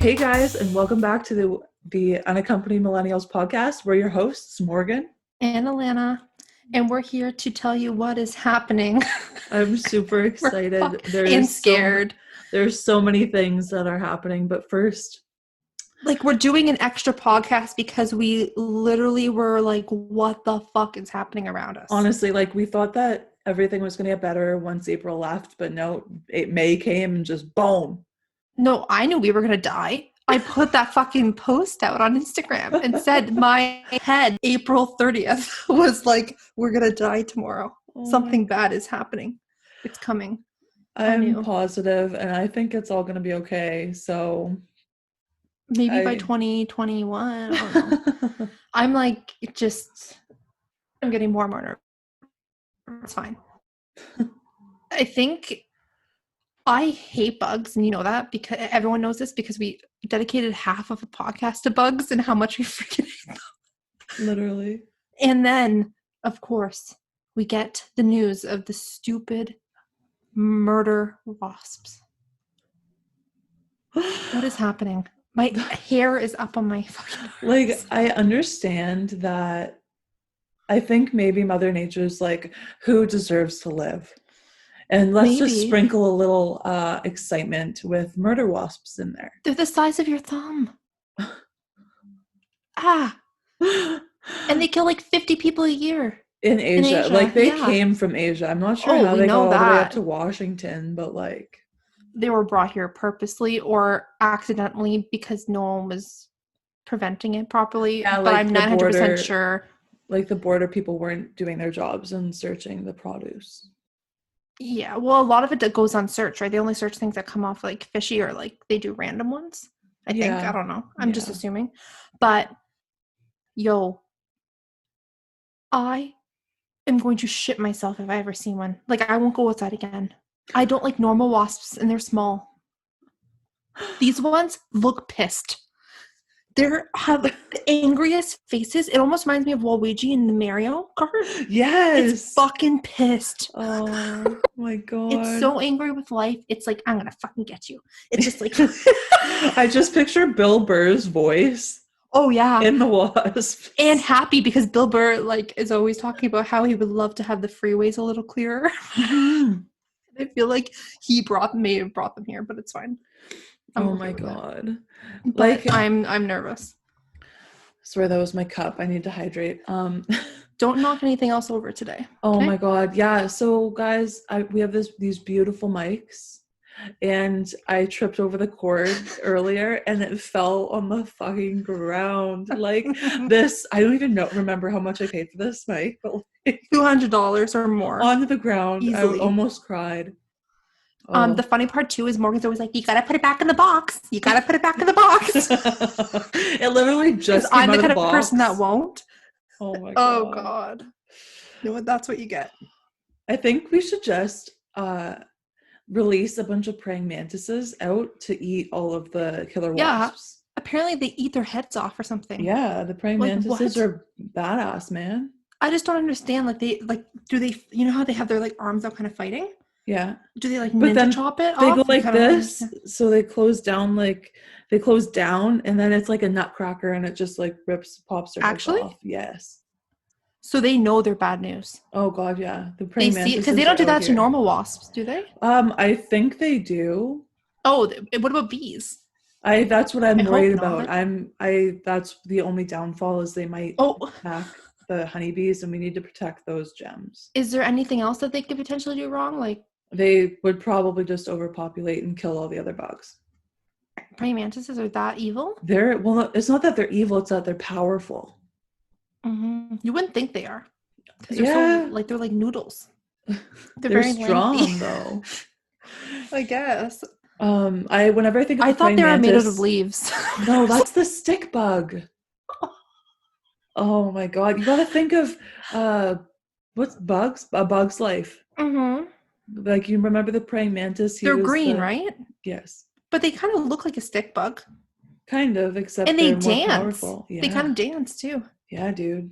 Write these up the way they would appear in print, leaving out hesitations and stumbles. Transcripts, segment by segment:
Hey guys, and welcome back to the Unaccompanied Millennials podcast. We're your hosts, Morgan and Alanah, and we're here to tell you what is happening. I'm super excited. And scared. There's so many things that are happening, but first, we're doing an extra podcast because we literally were like, what the fuck is happening around us? Honestly, we thought that everything was going to get better once April left, but no, May came and just boom. No, I knew we were going to die. I put that fucking post out on Instagram and said my head, April 30th, was like, we're going to die tomorrow. Something bad is happening. It's coming. I'm positive, and I think it's all going to be okay. So maybe by 2021. I don't know. I'm getting more and more nervous. It's fine. I think I hate bugs, and you know that because everyone knows this because we dedicated half of a podcast to bugs and how much we freaking hate them. Literally. And then, of course, we get the news of the stupid murder wasps. What is happening? My hair is up on my fucking face. I understand that. I think maybe Mother Nature's like, who deserves to live? And let's just sprinkle a little excitement with murder wasps in there. They're the size of your thumb. And they kill like 50 people a year. In Asia. They came from Asia. I'm not sure how they got all the way up to Washington, but they were brought here purposely or accidentally because no one was preventing it properly. Yeah, but I'm 900% sure. Like the border people weren't doing their jobs and searching the produce. Yeah, well, a lot of it goes unsearched, right? They only search things that come off fishy or they do random ones. I think. I don't know. I'm just assuming. But, I am going to shit myself if I ever see one. I won't go outside again. I don't like normal wasps, and they're small. These ones look pissed. They have the angriest faces. It almost reminds me of Waluigi in the Mario Kart. Yes. It's fucking pissed. Oh my god. It's so angry with life. It's like, I'm gonna fucking get you. It's just like I just picture Bill Burr's voice. Oh yeah. In the wasp. And happy because Bill Burr is always talking about how he would love to have the freeways a little clearer. Mm-hmm. I feel like he may have brought them here, but it's fine. Oh my god. But I'm nervous. I swear that was my cup. I need to hydrate. Don't knock anything else over today. Oh my god. Yeah. So guys, we have these beautiful mics, and I tripped over the cord earlier and it fell on the fucking ground. This, I don't even remember how much I paid for this mic, but $200 or more. On the ground. Easily. I almost cried. Oh. The funny part too is Morgan's always like, you gotta put it back in the box. You gotta put it back in the box. It literally just came I'm out the kind of of person that won't. Oh my god. Oh god. You know what? That's what you get. I think we should just release a bunch of praying mantises out to eat all of the killer wasps. Apparently they eat their heads off or something. Yeah, the praying mantises are badass, man. I just don't understand. Do they? You know how they have their arms out, kind of fighting? Yeah. Do they ninja chop it? They go like this, so they close down and then it's like a nutcracker, and it just pops their heads off. Yes. So they know they're bad news. Oh god, yeah. The praying mantises because they don't do that to normal wasps, do they? I think they do. Oh, what about bees? That's what I'm worried about. That's the only downfall is they might attack the honeybees, and we need to protect those gems. Is there anything else that they could potentially do wrong? They would probably just overpopulate and kill all the other bugs. Praying mantises are that evil? It's not that they're evil, it's that they're powerful. Mm-hmm. You wouldn't think they are. Because they're so, they're like noodles. They're very strong, though. I guess. Whenever I think of I thought they were made out of leaves. No, that's the stick bug. Oh my god. You gotta think of what's bugs? A Bug's Life. Mm-hmm. You remember the praying mantis? They're green, right? Yes. But they kind of look like a stick bug. Kind of, except and they they're dance. More powerful. Yeah. They kind of dance too. Yeah, dude.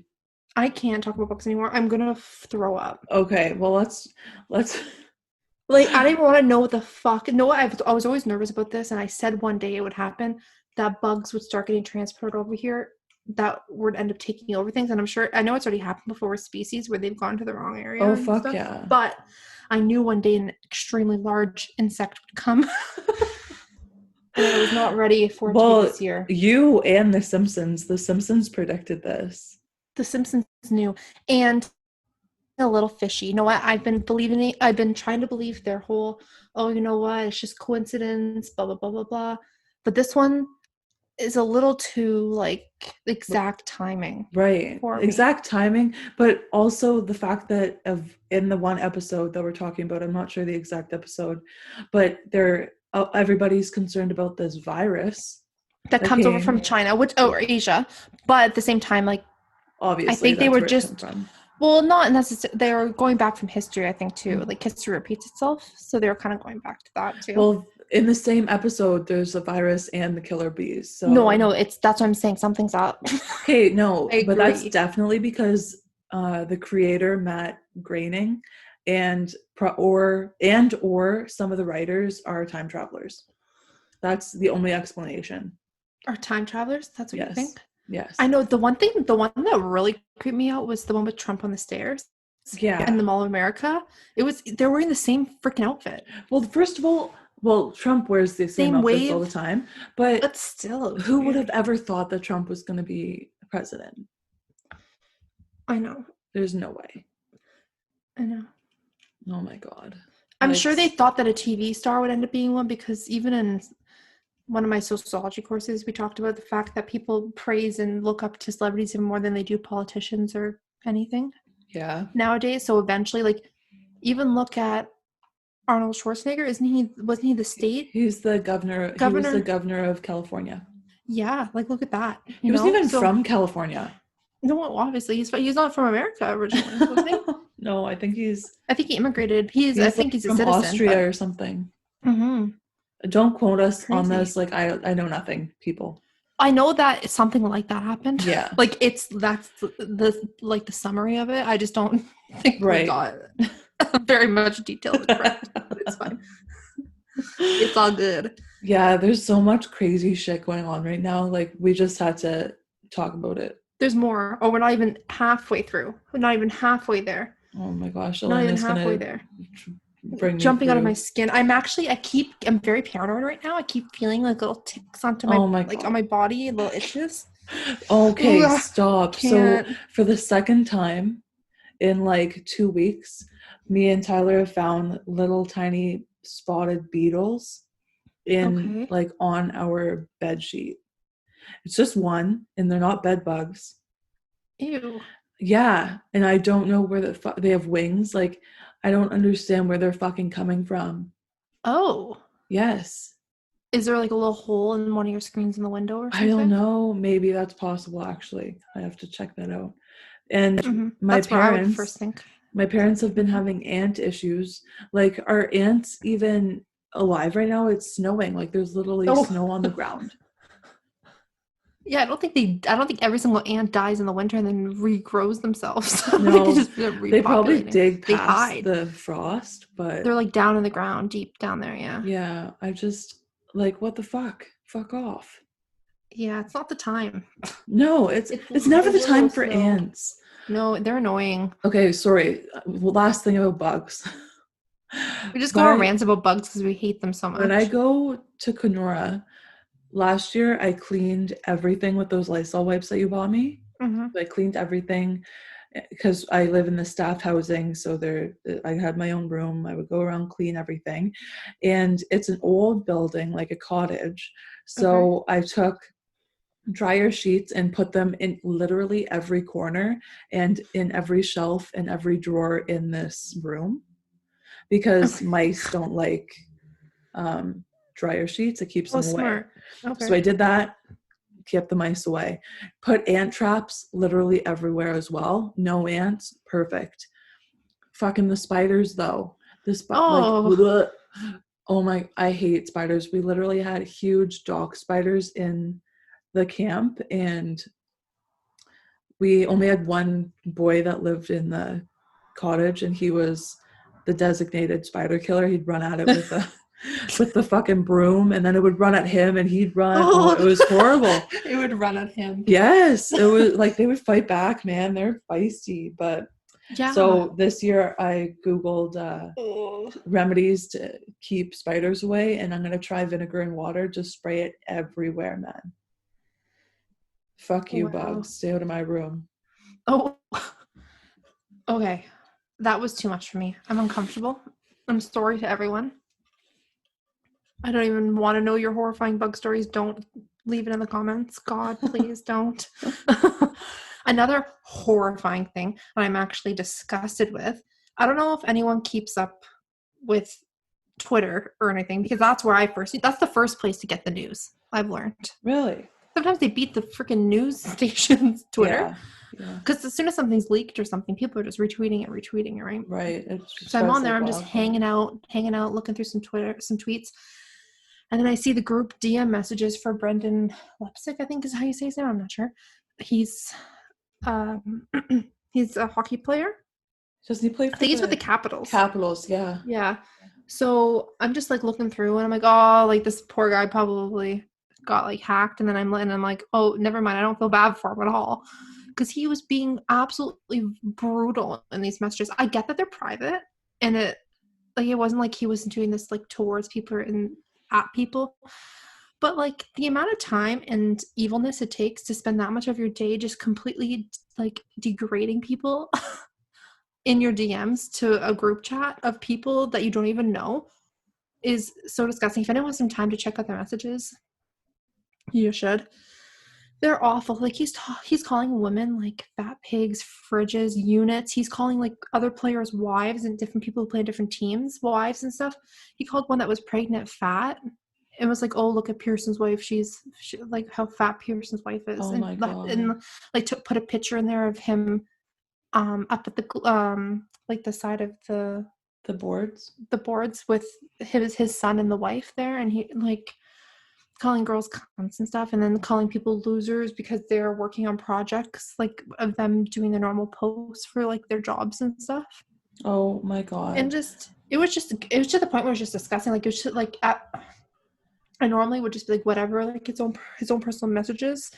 I can't talk about bugs anymore. I'm gonna throw up. Okay, well let's I didn't want to know what the fuck. No, I was always nervous about this, and I said one day it would happen. that bugs would start getting transported over here that would end up taking over things. And I know it's already happened before with species where they've gone to the wrong area and fuck stuff. yeah. But I knew one day an extremely large insect would come. And I was not ready for it to be this year. You and The Simpsons predicted this. The Simpsons knew. And a little fishy. You know what? I've been trying to believe their whole, oh, you know what? It's just coincidence, blah, blah, blah, blah, blah. But this one is a little too, like, exact timing. Right. For me. Exact timing, but also the fact that in the one episode that we're talking about, I'm not sure the exact episode, but everybody's concerned about this virus that comes over from China, or Asia, but at the same time, like, obviously, I think they were just, well, not necessarily, they were going back from history, I think, too. Like, history repeats itself, so they were kind of going back to that, too. Well, in the same episode, there's a virus and the killer bees. So no, I know, that's what I'm saying, something's up. Okay, no, but that's definitely because the creator, Matt Groening, or some of the writers are time travelers. That's the only explanation. Are time travelers? That's what you think? Yes. I know the one that really creeped me out was the one with Trump on the stairs. Yeah. In the Mall of America. They're wearing the same freaking outfit. Well, first of all, Trump wears the same outfits all the time, but still, who would have ever thought that Trump was going to be president? I know. There's no way. I know. Oh my God. I'm sure they thought that a TV star would end up being one, because even in one of my sociology courses, we talked about the fact that people praise and look up to celebrities even more than they do politicians or anything. Yeah. Nowadays, so eventually, like, even look at Arnold Schwarzenegger. Wasn't he the state? He's the governor. He was the governor of California. Yeah, like, look at that. He wasn't even from California. No, obviously he's not from America originally, wasn't he? No, I think he immigrated. I think he's a from citizen, Austria or something. Mm-hmm. Don't quote us on this. Like, I know nothing, people. I know that something like that happened. Yeah. Like, that's the summary of it. I just don't think we got very much detail. It's fine. It's all good. Yeah, there's so much crazy shit going on right now. Like, we just had to talk about it. There's more. Oh, we're not even halfway through. We're not even halfway there. Oh my gosh, not even halfway there. Jumping out of my skin. I'm very paranoid right now. I keep feeling like little ticks onto my on my body, little itches. Okay, stop. Can't. So for the second time in like 2 weeks, me and Tyler have found little tiny spotted beetles like on our bed sheet. It's just one, and they're not bed bugs. Ew. Yeah, and I don't know where they have wings. Like, I don't understand where they're fucking coming from. Oh. Yes. Is there like a little hole in one of your screens in the window or something? I don't know. Maybe that's possible, actually. I have to check that out. And my parents have been having ant issues. Like, are ants even alive right now? It's snowing. Like, there's literally snow on the ground. Yeah, I don't think every single ant dies in the winter and then regrows themselves. No, they probably dig past the frost, but they're like down in the ground, deep down there. Yeah. Yeah, I just like, what the fuck? Fuck off. Yeah, it's not the time. No, it's never the time for ants. No, they're annoying. Okay, sorry. Last thing about bugs. We just go on rants about bugs because we hate them so much. When I go to Kenora, last year, I cleaned everything with those Lysol wipes that you bought me. Mm-hmm. I cleaned everything because I live in the staff housing, so I had my own room. I would go around, clean everything. And it's an old building, like a cottage. So I took dryer sheets and put them in literally every corner and in every shelf and every drawer in this room, because mice don't like dryer sheets. It keeps them away. Smart. Okay. So I did that, kept the mice away. Put ant traps literally everywhere as well. No ants. Perfect. Fucking the spiders though. Oh my, I hate spiders. We literally had huge dock spiders in the camp, and we only had one boy that lived in the cottage, and he was the designated spider killer. He'd run at it with a with the fucking broom, and then it would run at him and he'd run. Oh, it was horrible. It would run at him. Yes, it was like they would fight back, man. They're feisty. But Yeah. so this year I Googled remedies to keep spiders away, and I'm going to try vinegar and water. Just spray it everywhere, man. Fuck you, bugs. Stay out of my room. Oh, okay. That was too much for me. I'm uncomfortable. I'm sorry to everyone. I don't even want to know your horrifying bug stories. Don't leave it in the comments. God, please don't. Another horrifying thing that I'm actually disgusted with. I don't know if anyone keeps up with Twitter or anything, because that's the first place to get the news, I've learned. Really? Sometimes they beat the freaking news station's Twitter. Because as soon as something's leaked or something, people are just retweeting it, right? Right. So I'm on there, I'm just hanging out, looking through some tweets. And then I see the group DM messages for Brendan Leipsic, I think is how you say his name. I'm not sure. He's he's a hockey player. Doesn't he play for he's with the Capitals. Capitals, yeah. Yeah. So I'm just like looking through and I'm like, oh, like this poor guy probably got like hacked. And then I'm like, oh, never mind. I don't feel bad for him at all. Because he was being absolutely brutal in these messages. I get that they're private, and it wasn't like he was doing this like towards people and at people, but like the amount of time and evilness it takes to spend that much of your day just completely like degrading people in your DMs to a group chat of people that you don't even know is so disgusting. If anyone has some time to check out their messages, you should. They're awful. Like he's calling women like fat pigs, fridges, units. He's calling like other players' wives and different people who play in different teams wives and stuff. He called one that was pregnant fat. It was like, oh, look at Pearson's wife. She like how fat Pearson's wife is. Oh my God. And like put a picture in there of him up at the like the side of the boards with his son and the wife there, and he like calling girls cunts and stuff, and then calling people losers because they're working on projects like of them doing the normal posts for like their jobs and stuff. Oh my God. And it was just to the point where it was just disgusting. Like it was just like I normally would just be like whatever, like his own personal messages,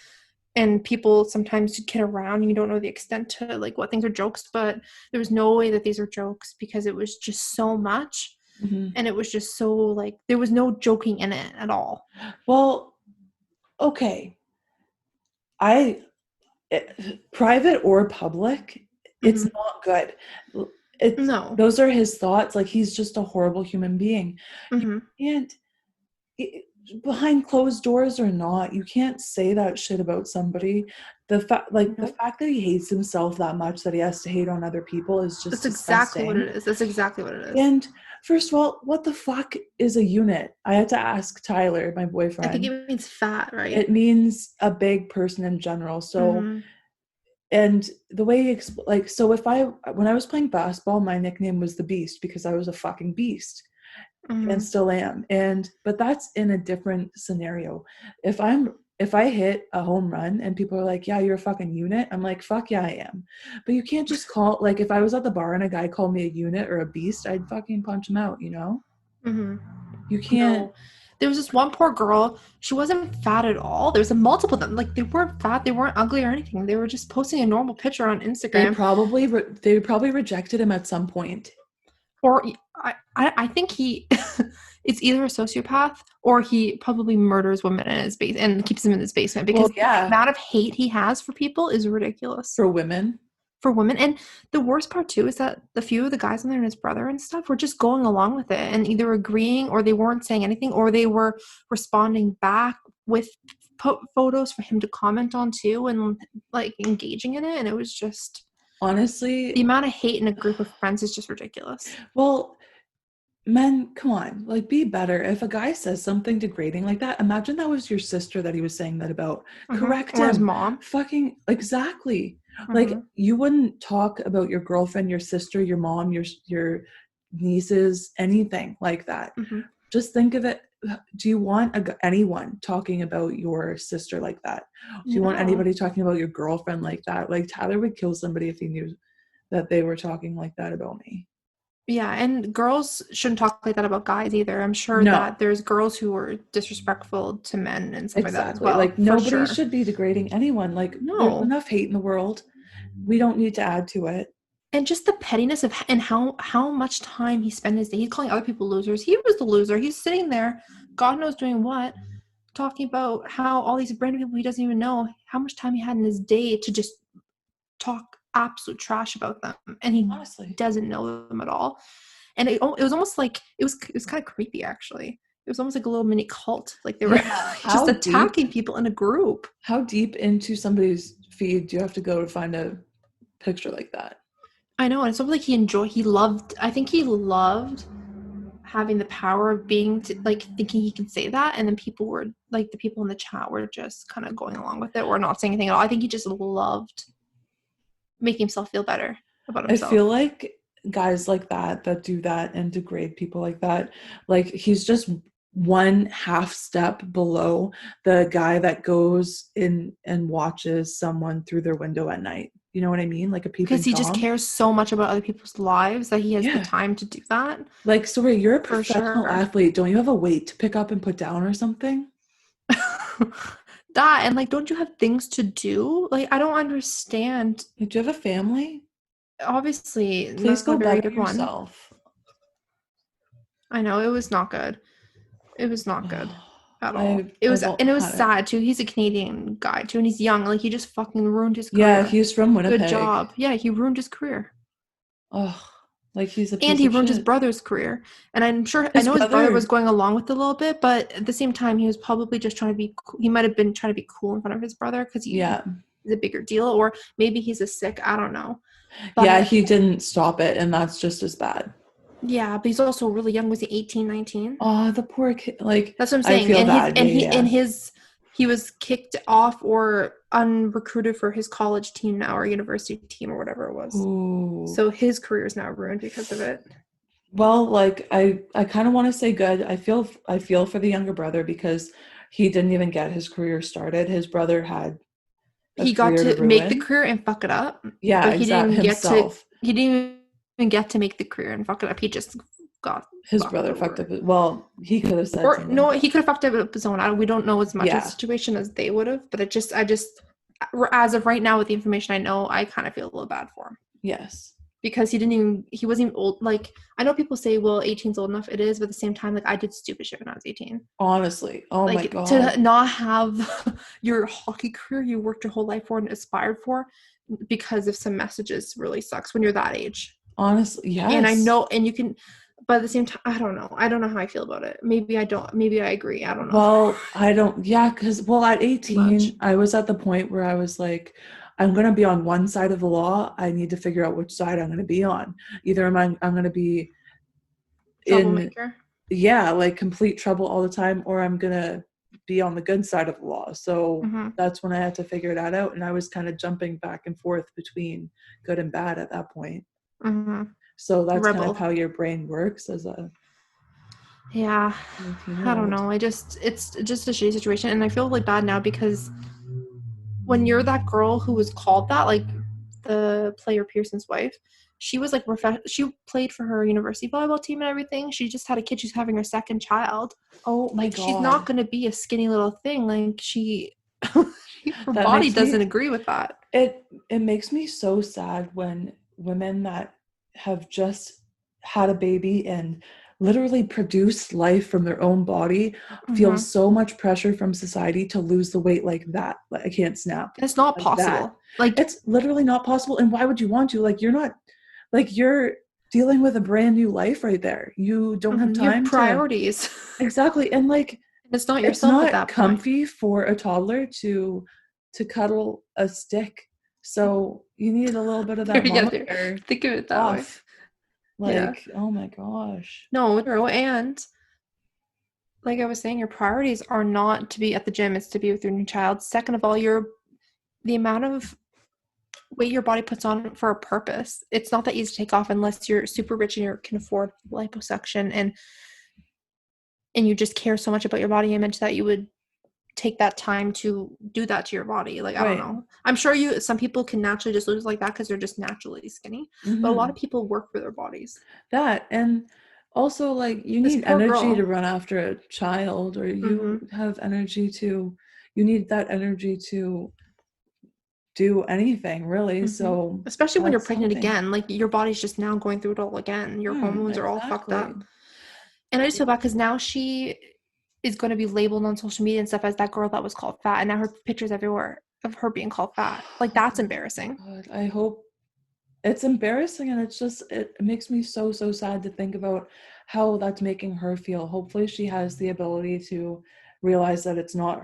and people sometimes kid around and you don't know the extent to like what things are jokes, but there was no way that these are jokes because it was just so much. Mm-hmm. And it was just so like there was no joking in it at all. Well, okay. Private or public, it's mm-hmm. not good. No. Those are his thoughts. Like he's just a horrible human being. Mm-hmm. You can't, behind closed doors or not, you can't say that shit about somebody. The fact that he hates himself that much that he has to hate on other people is just That's exactly what it is. That's exactly what it is. And first of all, what the fuck is a unit? I had to ask Tyler, my boyfriend. I think it means fat, right? It means a big person in general. So, mm-hmm. And the way he so when I was playing basketball, my nickname was the Beast because I was a fucking beast. Mm-hmm. And still am. But that's in a different scenario. If I hit a home run and people are like, yeah, you're a fucking unit, I'm like, fuck yeah, I am. But you can't just call, like, if I was at the bar and a guy called me a unit or a beast, I'd fucking punch him out, you know? Mm-hmm. You can't. No. There was this one poor girl. She wasn't fat at all. There was a multiple of them. Like, they weren't fat. They weren't ugly or anything. They were just posting a normal picture on Instagram. They probably rejected him at some point. Or I think he it's either a sociopath or he probably murders women in his basement and keeps them in his basement because the amount of hate he has for people is ridiculous. For women. And the worst part too is that the few of the guys on there and his brother and stuff were just going along with it and either agreeing or they weren't saying anything or they were responding back with photos for him to comment on too and like engaging in it, and it was just honestly, the amount of hate in a group of friends is just ridiculous. Well, men, come on, like be better. If a guy says something degrading like that, imagine that was your sister that he was saying that about. Mm-hmm. Correct him. Or his mom. Fucking exactly. Mm-hmm. Like you wouldn't talk about your girlfriend, your sister, your mom, your nieces, anything like that. Mm-hmm. Just think of it. Do you want anyone talking about your sister like that? Do you want anybody talking about your girlfriend like that? Like Tyler would kill somebody if he knew that they were talking like that about me. Yeah, and girls shouldn't talk like that about guys either. I'm sure No, that there's girls who are disrespectful to men and stuff like that as exactly. well, Like for nobody sure. should be degrading anyone. Like there's No. enough hate in the world. We don't need to add to it. And just the pettiness of and how much time he spent his day. He's calling other people losers. He was the loser. He's sitting there, God knows doing what, talking about how all these random people he doesn't even know, how much time he had in his day to just talk absolute trash about them, and he Honestly. doesn't know them at all. And it was almost like it was kind of creepy actually. It was almost like a little mini cult. Like they were Yeah. just attacking people in a group. How deep into somebody's feed do you have to go to find a picture like that? I know, and it's almost like I think he loved having the power of being like thinking he can say that, and then people were like the people in the chat were just kind of going along with it or not saying anything at all. I think he just loved making himself feel better about I himself. feel like guys like that do that and degrade people like that, like he's just one half step below the guy that goes in and watches someone through their window at night. You know what I mean? Like a Because peeping he just Tom. cares so much about other people's lives that he has the Yeah. time to do that. Like, sorry, you're a For professional sure. athlete. Don't you have a weight to pick up and put down or something? That, and like, don't you have things to do? Like, I don't understand. Like, do you have a family? Obviously, Please not go a very better good one. yourself. I know, it was not good. It was not good at all. I've And it was had it. sad too. He's a Canadian guy too, and he's young. Like, he just fucking ruined his Yeah, career. he's from Good Winnipeg. job. Yeah, he ruined his career. Oh, like he's a And piece he of ruined his shit. brother's career. And I His know his brother was brother, going along with it a little bit, but at the same time, he was probably just trying to be cool. He might have been trying to be cool in front of his brother because he's yeah. a bigger deal, or maybe he's a sick, I don't know. Yeah, But he didn't stop it, and that's just as bad. yeah, but he's also really young. Was he 18, 19? Oh, the poor kid. Like, That's what I'm I saying. feel And bad. Yeah. he was kicked off or unrecruited for his college team now, or university team, or whatever it was. Ooh. So his career is now ruined because of it. Well, like I kind of want to say good. I feel for the younger brother because he didn't even get his career started. His brother had a He got career to to make the ruin. career and fuck it up, Yeah, but exactly. Himself. he didn't even get to make the career and fuck it up. He just got His fucked brother fucked over. up. Well, he could have said Or something, no, but he could have fucked up his own. We don't know as much of the yeah. situation as they would have, but I just, as of right now, with the information I know, I kind of feel a little bad for him Yes. because he wasn't even old. Like, I know people say, well, 18's old enough. It is, but at the same time, like, I did stupid shit when I was 18. Honestly. Oh my Like, God. to not have your hockey career you worked your whole life for and aspired for because of some messages really sucks when you're that age. Honestly, yes. And I know, and you can, but at the same time, I don't know how I feel about it. Maybe I don't, maybe I agree. I don't know. Well, I don't, yeah, because, well, at 18, I was at the point where I was like, I'm going to be on one side of the law. I need to figure out which side I'm going to be on. Either I'm going to be Troublemaker. yeah, like complete trouble all the time, or I'm going to be on the good side of the law. So that's when I had to figure that out. And I was kind of jumping back and forth between good and bad at that point. So that's kind of how your brain works as a yeah. I don't know. It's just a shitty situation, and I feel really bad now because when you're that girl who was called that, like the player Pearson's wife, she was like she played for her university volleyball team and everything. She just had a kid. She's having her second child. Oh my God. She's not going to be a skinny little thing. Like her body doesn't agree with that. It makes me so sad when women that have just had a baby and literally produced life from their own body feel so much pressure from society to lose the weight like that. Like, I can't snap. It's not possible. Like, it's literally not possible. And why would you want to? Like, you're dealing with a brand new life right there. You don't have time. Your priorities. Exactly. And like, it's not yourself at that comfy point. for a toddler to cuddle a stick. So you need a little bit of that mama care. Think of it that way. Like, oh my gosh. No, true. And like I was saying, your priorities are not to be at the gym, it's to be with your new child. Second of all, the amount of weight your body puts on for a purpose. It's not that easy to take off unless you're super rich and you can afford liposuction and you just care so much about your body image that you would take that time to do that to your body. Like, I don't Right. know. I'm sure some people can naturally just lose like that because they're just naturally skinny. But a lot of people work for their bodies. That, and also, like, you This need poor energy girl. to run after a child, or you have energy to, you need that energy to do anything, really. So especially when you're that's pregnant something. again, like your body's just now going through it all again. Your hormones are all fucked Exactly. up. And I just feel bad because now she is going to be labeled on social media and stuff as that girl that was called fat, and now her pictures everywhere of her being called fat. Like, that's embarrassing. God, I hope it's embarrassing, and it's just, it makes me so sad to think about how that's making her feel. Hopefully she has the ability to realize that it's not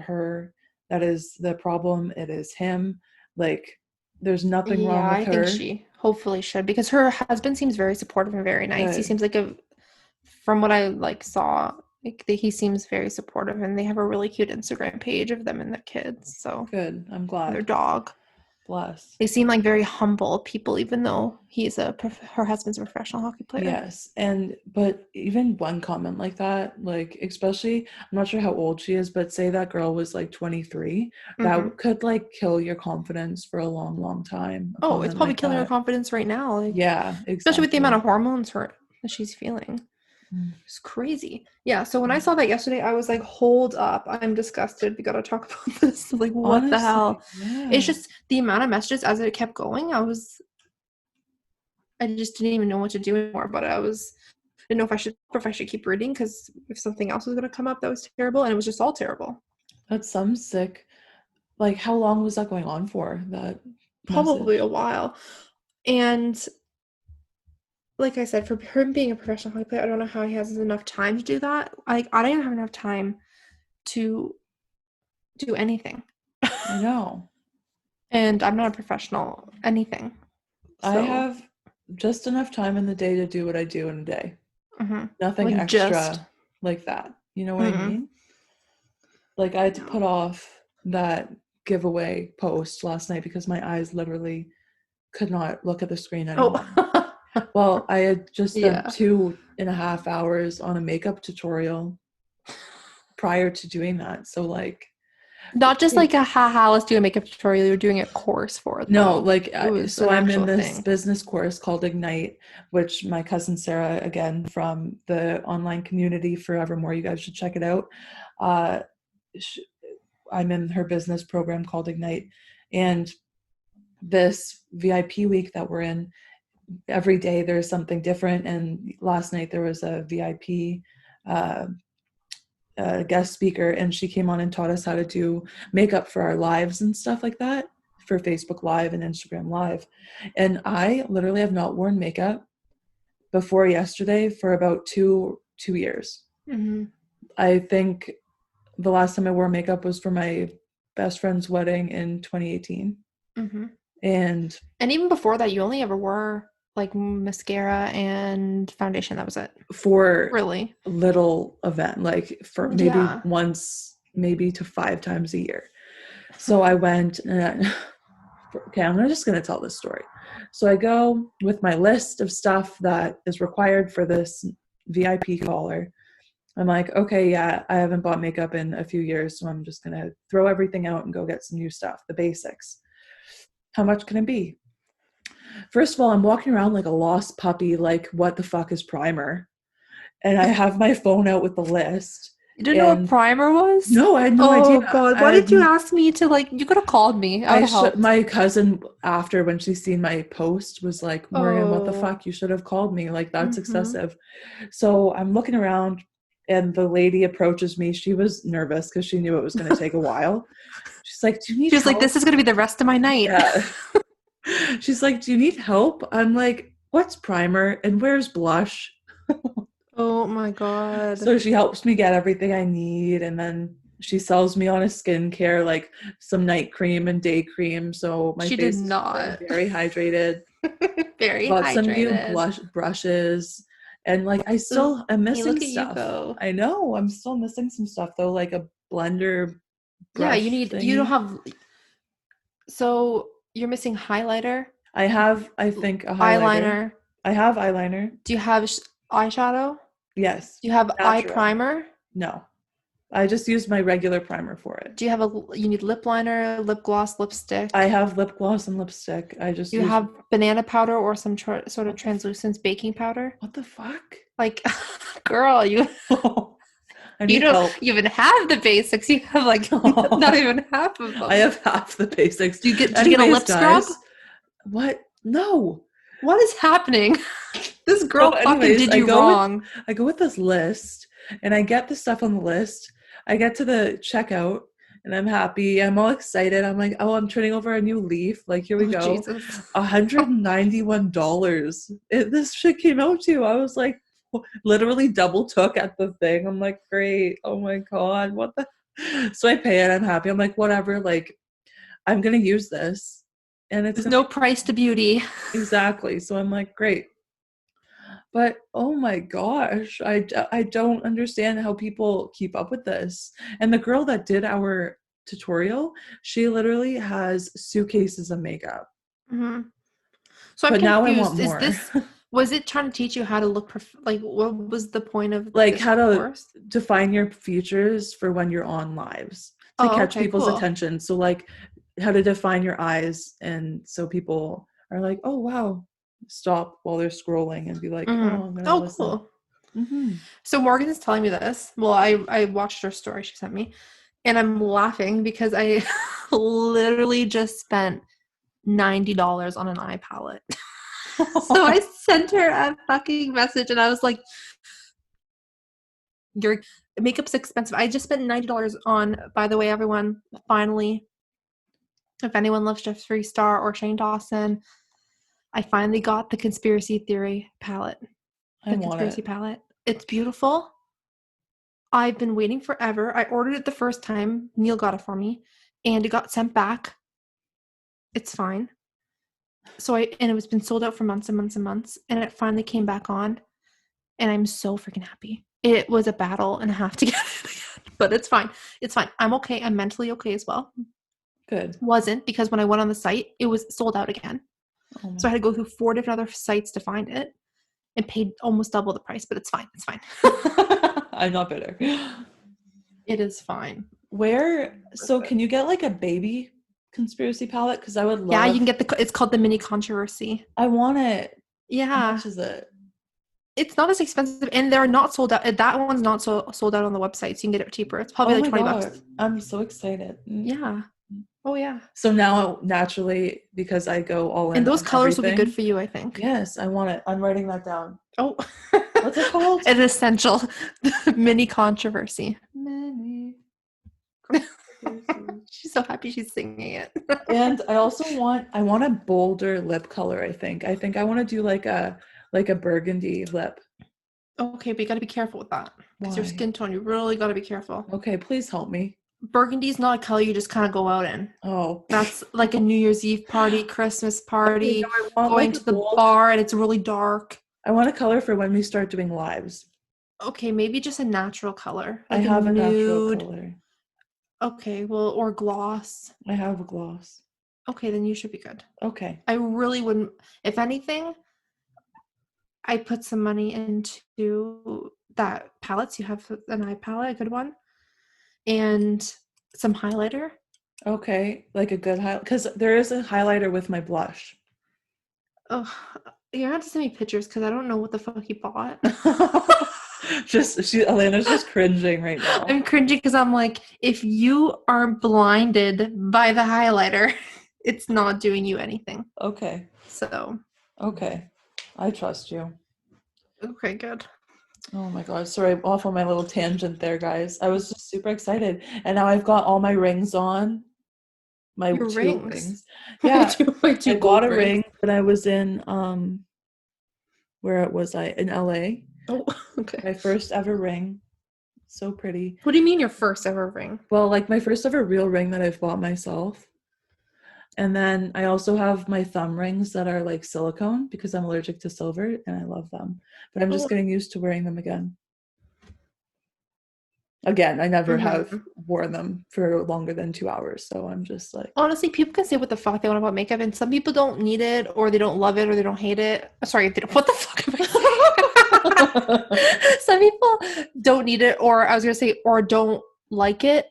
her that is the problem, it is him. Like, there's nothing wrong Yeah, with I think her. she hopefully should, because her husband seems very supportive and very nice. He Good. seems like from what I like saw, like he seems very supportive, and they have a really cute Instagram page of them and their kids. So Good. I'm and their glad. dog. Bless. They seem like very humble people, even though her husband's a professional hockey player. Yes. But even one comment like that, like, especially, I'm not sure how old she is, but say that girl was like 23, that could like kill your confidence for a long time. A Oh, it's comment probably like killing her that. confidence right now. Like, Yeah, especially with the amount exactly. of hormones that she's feeling. It's crazy. Yeah, so when I saw that yesterday, I was like, hold up. I'm disgusted. We got to talk about this. Like, what the Honestly, hell? yeah. It's just the amount of messages as it kept going. I just didn't even know what to do anymore. But didn't know if I should keep reading, because if something else was going to come up that was terrible, and it was just all terrible. That's some sick. Like, how long was that going on for, that Probably message? a while. And like I said, for him being a professional hockey player, I don't know how he has enough time to do that. Like, I don't even have enough time to do anything. I know. And I'm not a professional anything. I So have just enough time in the day to do what I do in a day. Nothing like extra like that. You know what I mean? Like, I had to put off that giveaway post last night because my eyes literally could not look at the screen anymore. Oh. Well, I had just spent Yeah. 2.5 hours on a makeup tutorial prior to doing that. So, like, Not just like a haha, let's do a makeup tutorial. You're doing a course for it, no, though. like, It was so an I'm in actual this thing. business course called Ignite, which my cousin Sarah, again, from the online community Forevermore, you guys should check it out. I'm in her business program called Ignite, and this VIP week that we're in, every day there's something different. And last night there was a VIP guest speaker, and she came on and taught us how to do makeup for our lives and stuff like that, for Facebook Live and Instagram Live. And I literally have not worn makeup before yesterday for about two years. I think the last time I wore makeup was for my best friend's wedding in 2018. And even before that, you only ever wore like mascara and foundation. That was it. For really little event, like for maybe once, maybe to 5 times a year. So I went and okay, I'm just going to tell this story. So I go with my list of stuff that is required for this VIP caller. I'm like, okay, yeah, I haven't bought makeup in a few years, so I'm just going to throw everything out and go get some new stuff, the basics. How much can it be? First of all, I'm walking around like a lost puppy, like, what the fuck is primer? And I have my phone out with the list. You didn't know what primer was? No, I had no idea. Oh God, why did you ask me to, like, you could have called me. I would have helped. My cousin, after, when she seen my post, was like, Morgan, what the fuck? You should have called me. Like, that's excessive. So I'm looking around, and the lady approaches me. She was nervous because she knew it was going to take a while. She's like, do you need help? Like, this is going to be the rest of my night. Yeah. She's like, do you need help? I'm like, what's primer and where's blush? Oh my God. So she helps me get everything I need, and then she sells me on a skincare, like some night cream and day cream, so my face is very hydrated. Very Got hydrated. some new brushes, and like I still am missing stuff. I know, I'm still missing some stuff though, like a blender brush. Yeah, you don't have. So you're missing highlighter. I have, I think, a highlighter. I have eyeliner. Do you have eyeshadow? Yes. Do you have eye primer? No. I just use my regular primer for it. Do you have you need lip liner, lip gloss, lipstick? I have lip gloss and lipstick. I just You use... have banana powder or some sort of translucent baking powder? What the fuck? Like, girl, you I need don't help. even have the basics. You have like not even half of them. I have half the basics. Did you get a lip scrub? What? No. What is happening? This girl fucking did you wrong. I go with this list, and I get the stuff on the list. I get to the checkout, and I'm happy. I'm all excited. I'm like, oh, I'm turning over a new leaf. Like, here we go. Jesus. $191. This shit came out to. I was like, literally double took at the thing. I'm like, great. Oh my God. What the? So I pay it. I'm happy. I'm like, whatever. Like, I'm going to use this. And there's no price to beauty. Exactly. So I'm like, great. But oh my gosh, I don't understand how people keep up with this. And the girl that did our tutorial, she literally has suitcases of makeup. Mm-hmm. So I'm confused. Now I want more. Was it trying to teach you how to look like, what was the point of like how to define your features for when you're on lives to catch people's attention? So like how to define your eyes, and so people are like, oh wow, stop while they're scrolling and be like, mm-hmm. oh, I'm gonna listen. Cool. Mm-hmm. So Morgan is telling me this. Well, I watched her story she sent me, and I'm laughing because I literally just spent $90 on an eye palette. So I sent her a fucking message, and I was like, your makeup's expensive. I just spent $90 on, by the way, everyone, finally, if anyone loves Jeffree Star or Shane Dawson, I finally got the Conspiracy Theory palette. Conspiracy palette. It's beautiful. I've been waiting forever. I ordered it the first time. Neil got it for me, and it got sent back. It's fine. So and it was been sold out for months and months and months, and it finally came back on, and I'm so freaking happy. It was a battle and a half to get it, but it's fine. It's fine. I'm okay. I'm mentally okay as well. Good. Wasn't, because when I went on the site, it was sold out again. Oh, so I had to go through 4 different other sites to find it, and paid almost double the price, but it's fine. It's fine. I'm not bitter. It is fine. So can you get like a baby conspiracy palette? Because I would love... Yeah, you can get it's called the Mini Controversy. I want it. Yeah. How much is it? It's not as expensive, and they're not sold out. That one's not sold out on the website, so you can get it cheaper. It's probably like $20. I'm so excited. Yeah. Oh yeah. So now, naturally, because I go all in, and those colors will be good for you, I think. Yes, I want it. I'm writing that down. Oh, what's it called? An essential Mini Controversy. Mini. She's so happy she's singing it. And I also want a bolder lip color. I think I want to do like a burgundy lip. Okay, but you got to be careful with that because your skin tone. You really got to be careful. Okay, please help me. Burgundy's not a color you just kind of go out in. Oh, that's like a New Year's Eve party, Christmas party, going to the bar, and it's really dark. I want a color for when we start doing lives. Okay, maybe just a natural color. Like I have a natural color. Okay, well, or gloss. I have a gloss. Okay, then you should be good. Okay. I really wouldn't. If anything, I put some money into that palettes. You have an eye palette, a good one, and some highlighter. Okay, like a good highlight, because there is a highlighter with my blush. Oh, you're gonna have to send me pictures because I don't know what the fuck you bought. Alana's just cringing right now. I'm cringing because I'm like, if you are blinded by the highlighter, it's not doing you anything. Okay. So. Okay. I trust you. Okay, good. Oh my God. Sorry, off on my little tangent there, guys. I was just super excited. And now I've got all my rings on. Your rings. Yeah. I got a ring when I was in, where was I? In LA. Oh, okay. My first ever ring. So pretty. What do you mean your first ever ring? Well, like my first ever real ring that I've bought myself. And then I also have my thumb rings that are like silicone because I'm allergic to silver and I love them. But I'm just getting used to wearing them again. Again, I never have worn them for longer than 2 hours. So I'm just like... Honestly, people can say what the fuck they want about makeup, and some people don't need it, or they don't love it, or they don't hate it. Sorry, what the fuck am I saying? Some people don't need it, or I was going to say, or don't like it,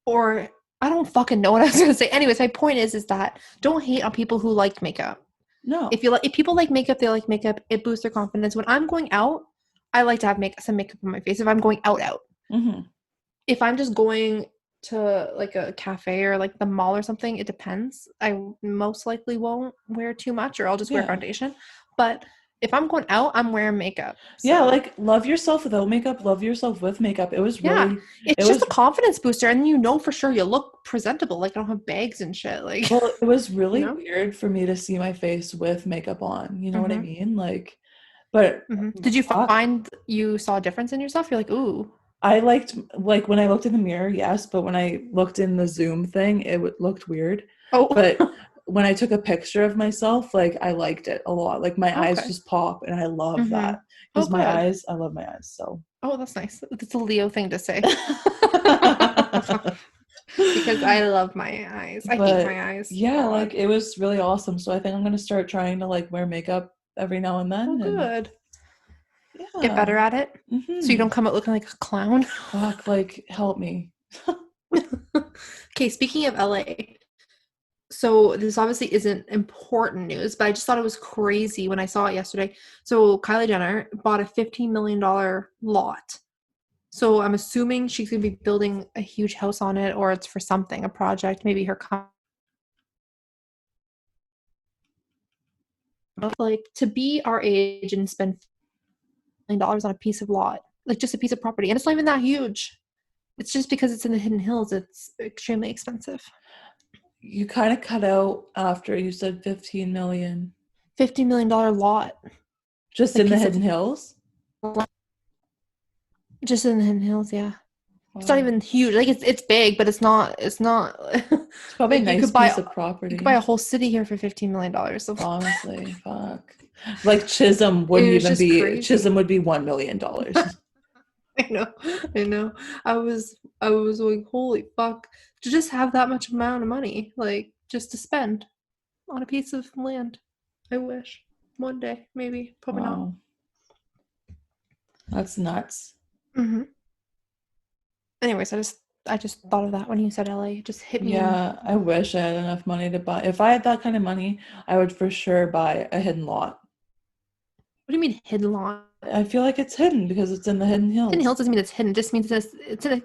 or I don't fucking know what I was gonna say. Anyways, my point is that don't hate on people who like makeup. No. If people like makeup, they like makeup. It boosts their confidence. When I'm going out, I like to have some makeup on my face. If I'm going out. Mm-hmm. If I'm just going to like a cafe or like the mall or something, it depends. I most likely won't wear too much, or I'll just wear foundation. But if I'm going out, I'm wearing makeup. So. Yeah, like love yourself without makeup, love yourself with makeup. It was really it's just a confidence booster, and you know for sure you look presentable. Like I don't have bags and shit. Like, well, it was really weird for me to see my face with makeup on. You know what I mean? Like, but did you find you saw a difference in yourself? You're like, ooh. I liked, like, when I looked in the mirror, yes, but when I looked in the Zoom thing, it looked weird. Oh. But when I took a picture of myself, like, I liked it a lot. Like, my eyes just pop, and I love that. Because I love my eyes, so. Oh, that's nice. That's a Leo thing to say. Because I love my eyes. I hate my eyes. Yeah, like, it was really awesome. So I think I'm going to start trying to, like, wear makeup every now and then. Oh, good. Yeah. Get better at it. Mm-hmm. So you don't come out looking like a clown. Fuck, like, help me. Okay, speaking of LA, so this obviously isn't important news, but I just thought it was crazy when I saw it yesterday. So Kylie Jenner bought a $15 million lot. So I'm assuming she's going to be building a huge house on it, or it's for something, a project, maybe her like to be our age and spend $1 million on a piece of lot, like just a piece of property, and it's not even that huge. It's just because it's in the Hidden Hills, it's extremely expensive. You kind of cut out after you said 15 million. $50 million lot. Just in the Hidden Hills? Just in the Hidden Hills, yeah. Wow. It's not even huge. Like it's big, but it's not. It's probably like a nice piece of property. You could buy a whole city here for $15 million. So. Honestly, fuck. Like Chisholm wouldn't even be. Crazy. Chisholm would be $1 million. I know. I was like, holy fuck, to just have that much amount of money, like just to spend on a piece of land. I wish one day, maybe, probably not. That's nuts. Mm-hmm. Anyways, I just thought of that when you said LA. It just hit me. Yeah, I wish I had enough money to buy. If I had that kind of money, I would for sure buy a hidden lot. What do you mean hidden lot? I feel like it's hidden because it's in the Hidden Hills. Hidden Hills doesn't mean it's hidden. It just means it's in a.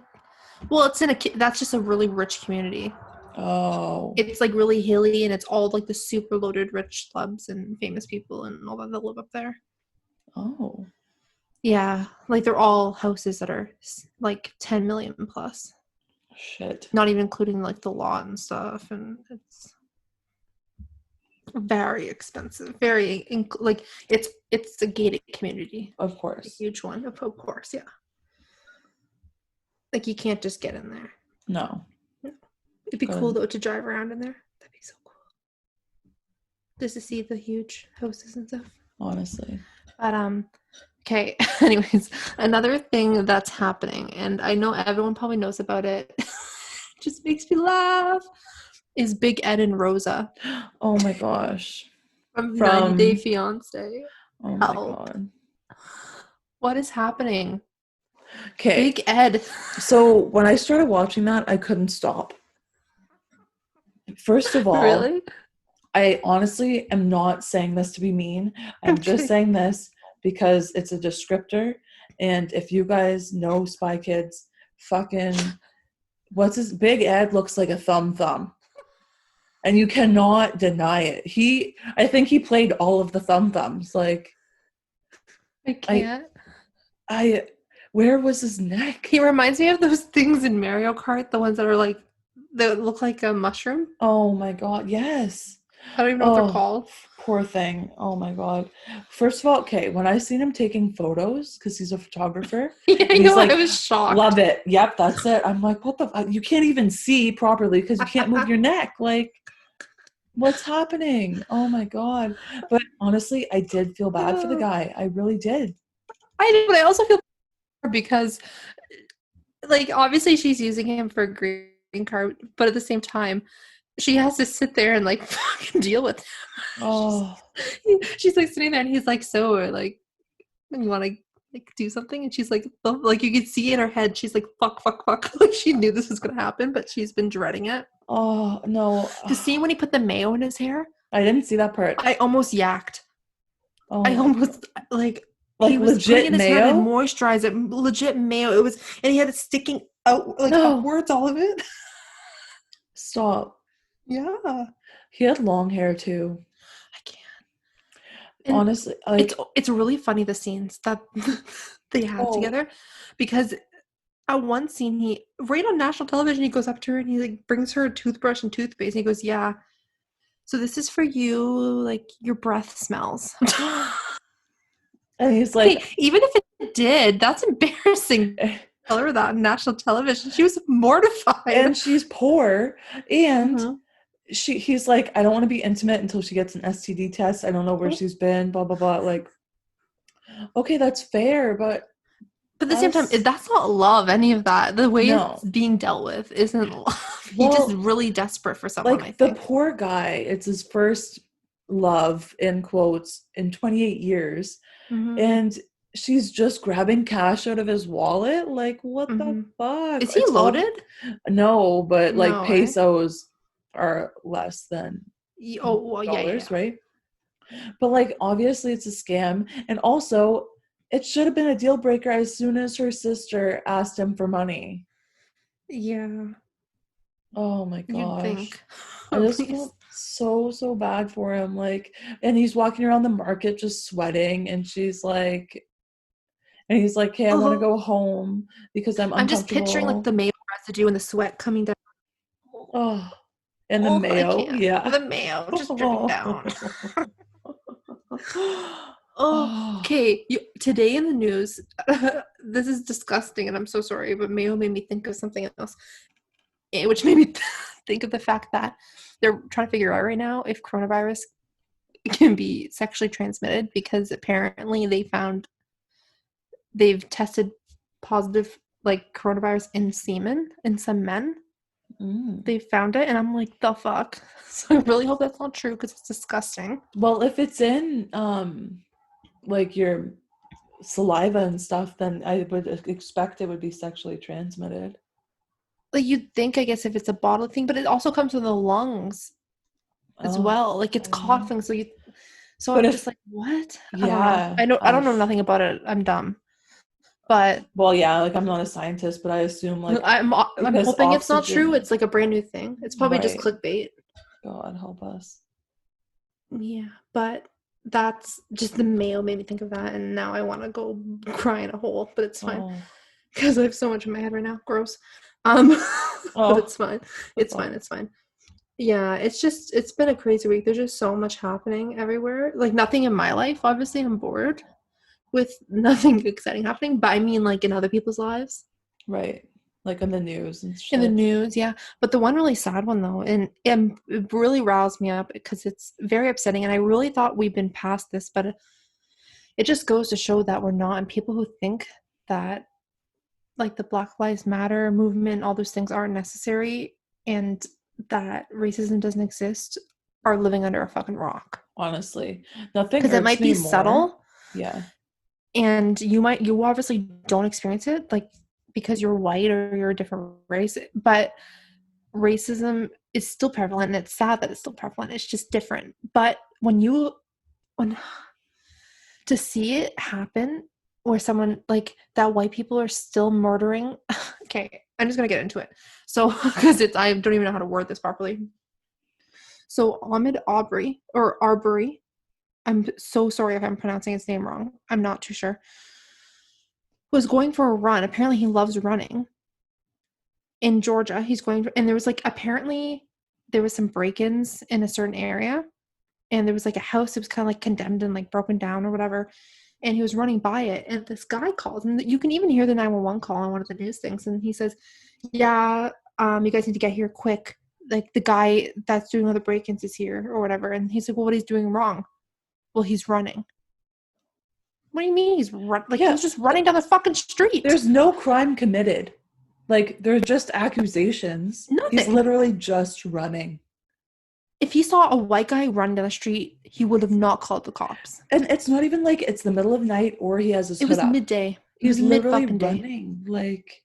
Well, that's just a really rich community. Oh. It's like really hilly, and it's all like the super loaded rich clubs and famous people and all that live up there. Oh. Yeah, like they're all houses that are like 10 million plus. Shit. Not even including like the lot and stuff, and it's very expensive. Very like it's a gated community. Of course. A huge one. Of course, yeah. Like you can't just get in there. No. It'd be cool though to drive around in there. That'd be so cool. Just to see the huge houses and stuff. Honestly. But okay, anyways, another thing that's happening, and I know everyone probably knows about it, just makes me laugh, is Big Ed and Rosa. Oh my gosh. From 90 Day Fiancé. Oh my God. What is happening? Okay. Big Ed. So when I started watching that, I couldn't stop. First of all, really? I honestly am not saying this to be mean. I'm just saying this because it's a descriptor. And if you guys know Spy Kids, fucking, Big Ed looks like a thumb. And you cannot deny it. I think he played all of the thumbs. Like, I can't. Where was his neck? He reminds me of those things in Mario Kart, the ones that are like, that look like a mushroom. Oh my God, yes. I don't even know what they're called. Poor thing. Oh my God. First of all, okay, when I seen him taking photos, because he's a photographer. Yeah, I know, like, I was shocked. Love it. Yep, that's it. I'm like, what the fuck? You can't even see properly because you can't move your neck. Like, what's happening? Oh my God. But honestly, I did feel bad for the guy. I really did. I did, but I also feel because, like, obviously she's using him for a green card, but at the same time, she has to sit there and, like, fucking deal with him. Oh. She's, like, sitting there, and he's like, so, like, you want to like do something, and she's like you could see in her head she's like fuck like she knew this was gonna happen, but she's been dreading it. Oh no. The scene when he put the mayo in his hair, I didn't see that part. I almost yacked. Oh I my almost like Like he was legit putting it in his hair to mayo? moisturize it, legit mayo. It was, and he had it sticking out like No. upwards, all of it. Stop. Yeah, He had long hair too. I can't. And honestly, like it's really funny the scenes that they had together, because at one scene he right on national television he goes up to her and he like brings her a toothbrush and toothpaste and he goes, yeah, so this is for you, like your breath smells. and he's like, okay, even if it did, that's embarrassing. Tell her that on national television. She was mortified, and she's poor, and he's like, I don't want to be intimate until she gets an STD test. I don't know where she's been, blah blah blah. Like, okay, that's fair, but at the same time, that's not love. Any of that, the way No. it's being dealt with isn't love. He's just really desperate for someone. Like the poor guy, it's his first love in quotes in 28 years, and she's just grabbing cash out of his wallet. Like, what the fuck? Is he loaded? No, but like pesos are less than dollars, right? But like obviously it's a scam, and also it should have been a deal breaker as soon as her sister asked him for money. Yeah. Oh my gosh. You'd think. I just feel so bad for him. Like, and he's walking around the market just sweating, and she's like, and he's like, hey, I want to go home because I'm uncomfortable. I'm just picturing like the mayo residue and the sweat coming down. Oh, and the mayo. Yeah. The mayo just dripping down. Okay. Today in the news, this is disgusting and I'm so sorry, but mayo made me think of something else, which made me think of the fact that they're trying to figure out right now if coronavirus can be sexually transmitted, because apparently they've tested positive like coronavirus in semen in some men. They found it, and I'm like, the fuck. So I really hope that's not true, because it's disgusting. Well, if it's in like your saliva and stuff, then I would expect it would be sexually transmitted. Like you'd think, I guess, if it's a bodily thing, but it also comes from the lungs as well. Like it's coughing, so I'm just like, what? Yeah, I don't know nothing about it. I'm dumb. But well, yeah, like I'm not a scientist, but I assume like I'm hoping it's not true. It's like a brand new thing. It's probably just clickbait. God help us. Yeah, but that's just the mayo made me think of that, and now I want to go cry in a hole, but it's fine because I have so much in my head right now. Gross. But it's fine. It's fine. Yeah, it's been a crazy week. There's just so much happening everywhere. Like nothing in my life. Obviously, I'm bored with nothing exciting happening, but I mean like in other people's lives. Right. Like in the news and shit. In the news, yeah. But the one really sad one though, and it really roused me up because it's very upsetting, and I really thought we'd been past this, but it just goes to show that we're not, and people who think that like the Black Lives Matter movement, all those things aren't necessary, and that racism doesn't exist, are living under a fucking rock. Honestly. Nothing because it might be more. Subtle. Yeah. And you obviously don't experience it, like, because you're white or you're a different race, but racism is still prevalent, and it's sad that it's still prevalent. It's just different. But when to see it happen where someone like that, white people are still murdering. Okay, I'm just gonna get into it. So because I don't even know how to word this properly. So Ahmaud Arbery, I'm so sorry if I'm pronouncing his name wrong. I'm not too sure. Was going for a run. Apparently he loves running. In Georgia, and there was like, apparently there was some break-ins in a certain area, and there was like a house that was kind of like condemned and like broken down or whatever, and he was running by it, and this guy calls, and you can even hear the 911 call on one of the news things, and he says, yeah, you guys need to get here quick. Like the guy that's doing all the break-ins is here or whatever. And he's like, well, what he's doing wrong? Well, he's running. What do you mean he's running? Like, he's just running down the fucking street. There's no crime committed. Like, they're just accusations. Nothing. He's literally just running. If he saw a white guy run down the street, he would have not called the cops. And it's not even like it's the middle of night or he has his It hood was up. midday. He's literally Mid-fucking day. running. Like,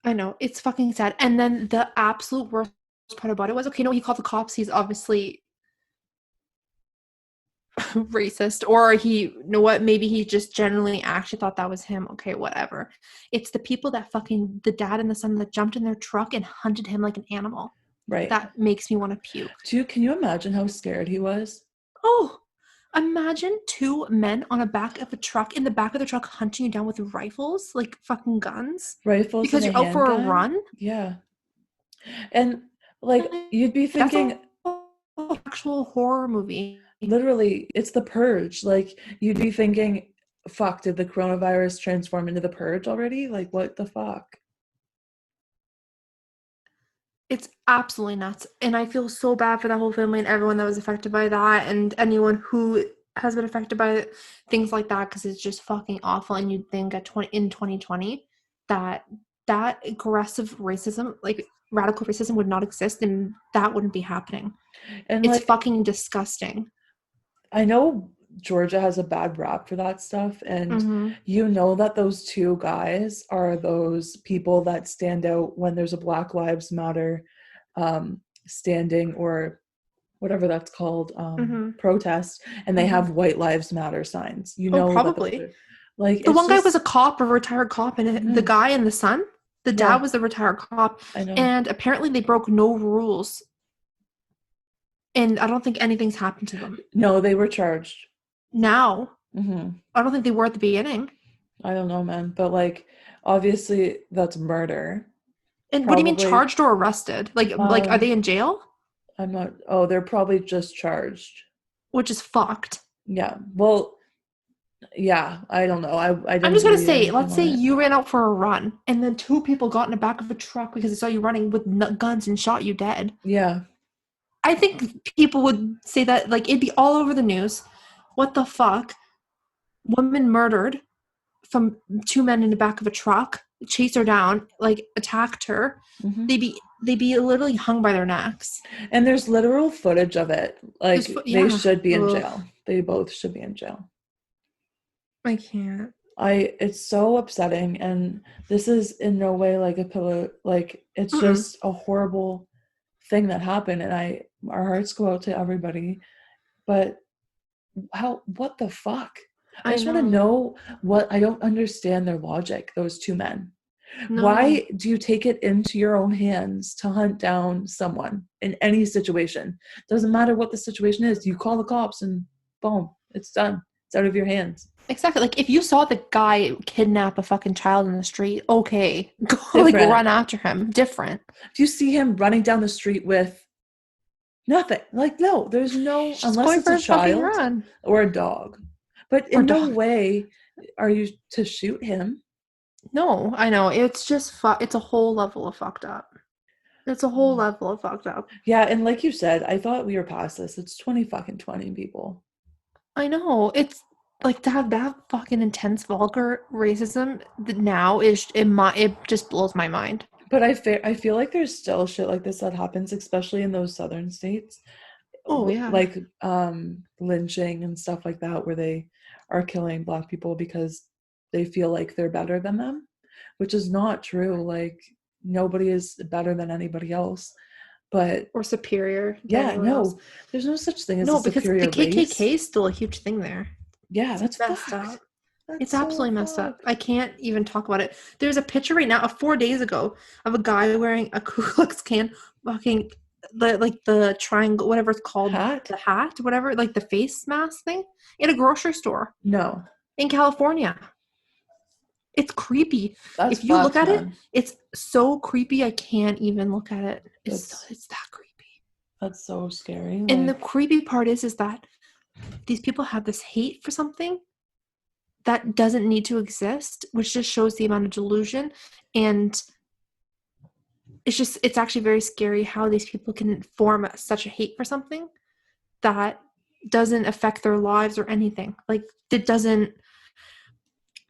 I know. It's fucking sad. And then the absolute worst part about it was, okay, no, he called the cops. He's obviously racist. Or you know what? Maybe he just generally actually thought that was him. Okay, whatever. It's the people that the dad and the son that jumped in their truck and hunted him like an animal. right. That makes me want to puke. Can you imagine how scared he was? Oh, imagine 2 men on the back of the truck hunting you down with rifles, like fucking guns. Rifles Because and you're out for a handgun? run? Yeah. And like you'd be thinking that's an actual horror movie. literally it's the purge. Like you'd be thinking, fuck, did the coronavirus transform into the purge already? Like what the fuck? It's absolutely nuts. And I feel so bad for that whole family and everyone that was affected by that and anyone who has been affected by things like that, because it's just fucking awful. And you'd think in 2020 that aggressive racism, like radical racism, would not exist and that wouldn't be happening. And It's like fucking disgusting. I know Georgia has a bad rap for that stuff, and Mm-hmm. you know that those 2 guys are those people that stand out when there's a Black Lives Matter standing or whatever that's called, protest, and they have White Lives Matter signs. You know that those Probably. are, like The it's one guy just, was a retired cop, and the guy and the son, the dad was the retired cop. I know. And apparently they broke no rules. And I don't think anything's happened to them. No, they were charged. Now, I don't think they were at the beginning. I don't know, man. But like, obviously that's murder. And what do you mean charged or arrested? Like are they in jail? I'm not. Oh, they're probably just charged. Which is fucked. Yeah. Well, yeah. I don't know. I'm just gonna say, let's say you ran out for a run, and then 2 people got in the back of a truck because they saw you running with guns and shot you dead. Yeah. I think people would say that, like, it'd be all over the news. What the fuck? Woman murdered from 2 men in the back of a truck, chased her down, like attacked her. They'd be literally hung by their necks. And there's literal footage of it. Like they should be in jail. They both should be in jail. I can't. It's so upsetting, and this is in no way like a pillow. Like it's just a horrible thing that happened, and our hearts go out to everybody. But what the fuck? I just want to know I don't understand their logic, those 2 men. No. Why do you take it into your own hands to hunt down someone in any situation? Doesn't matter what the situation is. You call the cops and boom, it's done. It's out of your hands. Exactly. Like if you saw the guy kidnap a fucking child in the street, okay, go like run after him. Different. If you see him running down the street with nothing, like no, there's no, unless it's a child or a dog. But in no way are you to shoot him. No, I know. It's just it's a whole level of fucked up. It's a whole level of fucked up. Yeah, and like you said, I thought we were past this. It's 20 people. I know. It's like to have that fucking intense vulgar racism now it just blows my mind. But I feel like there's still shit like this that happens, especially in those southern states. Oh yeah. Like lynching and stuff like that, where they are killing Black people because they feel like they're better than them, which is not true. Like nobody is better than anybody else, or superior. Yeah, no, else. There's no such thing as a superior race. No, because the KKK is still a huge thing there. Yeah, that's messed up. It's absolutely messed up. I can't even talk about it. There's a picture right now, 4 days ago, of a guy wearing a Ku Klux Klan fucking the triangle, whatever it's called, the hat, whatever, like the face mask thing, in a grocery store. No, in California. It's creepy. If you look at it, it's so creepy. I can't even look at it. It's that creepy. That's so scary. And the creepy part is that these people have this hate for something that doesn't need to exist, which just shows the amount of delusion. And it's actually very scary how these people can form such a hate for something that doesn't affect their lives or anything. Like it doesn't.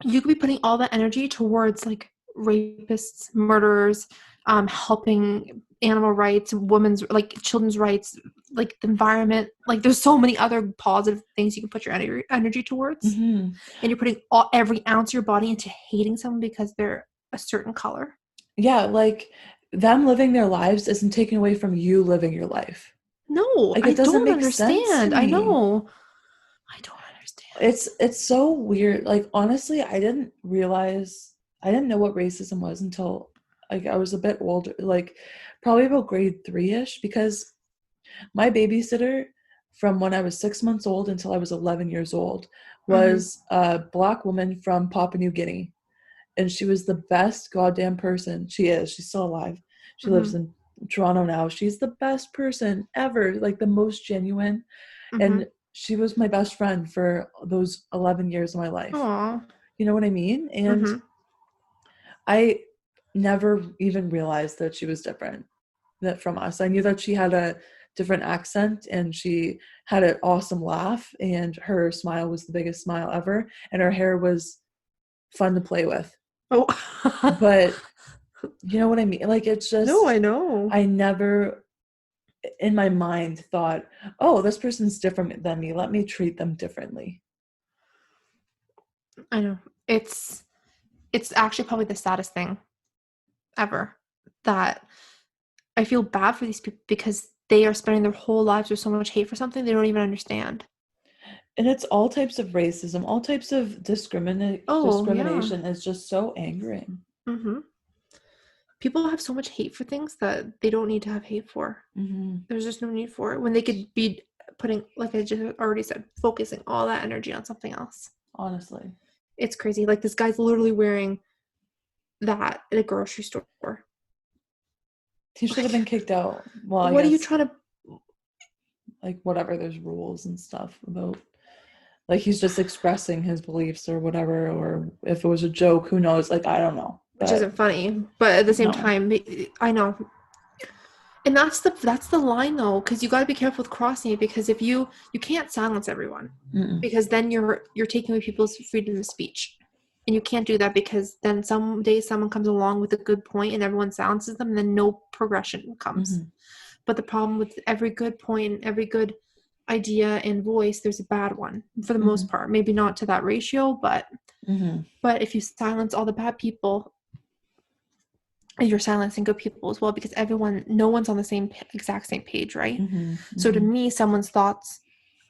You could be putting all that energy towards like rapists, murderers, helping animal rights, women's, like children's rights, like the environment. Like there's so many other positive things you can put your energy towards. Mm-hmm. And you're putting every ounce of your body into hating someone because they're a certain color. Yeah, like them living their lives isn't taken away from you living your life. No, Like I it doesn't don't make sense to understand. I me. know. I don't understand. It's so weird. Like honestly, I didn't know what racism was until like I was a bit older, like probably about grade 3-ish, because my babysitter from when I was 6 months old until I was 11 years old was a Black woman from Papua New Guinea. And she was the best goddamn person. She is. She's still alive. She lives in Toronto now. She's the best person ever, like the most genuine. And she was my best friend for those 11 years of my life. Aww. You know what I mean? And I never even realized that she was different from us. I knew that she had a different accent and she had an awesome laugh and her smile was the biggest smile ever and her hair was fun to play with. Oh. But you know what I mean? Like it's just No, I know. I never in my mind thought, oh, this person's different than me. Let me treat them differently. I know. It's actually probably the saddest thing ever, that I feel bad for these people because they are spending their whole lives with so much hate for something they don't even understand. And it's all types of racism, all types of discrimination is just so angering. People have so much hate for things that they don't need to have hate for. There's just no need for it when they could be putting, like I just already said, focusing all that energy on something else. Honestly. It's crazy. Like this guy's literally wearing that at a grocery store. He should have been kicked out. Well, what are you trying to... Like whatever, there's rules and stuff about, like he's just expressing his beliefs or whatever, or if it was a joke, who knows? Like I don't know. Which isn't funny, but at the same time, I know. And that's the line though, because you got to be careful with crossing it, because if you can't silence everyone, because then you're taking away people's freedom of speech, and you can't do that, because then someday someone comes along with a good point and everyone silences them, and then no progression comes. But the problem with every good point, every good idea and voice, there's a bad one for the most part. Maybe not to that ratio, but if you silence all the bad people, you're silencing good people as well, because no one's on the exact same page, right? So to me, someone's thoughts,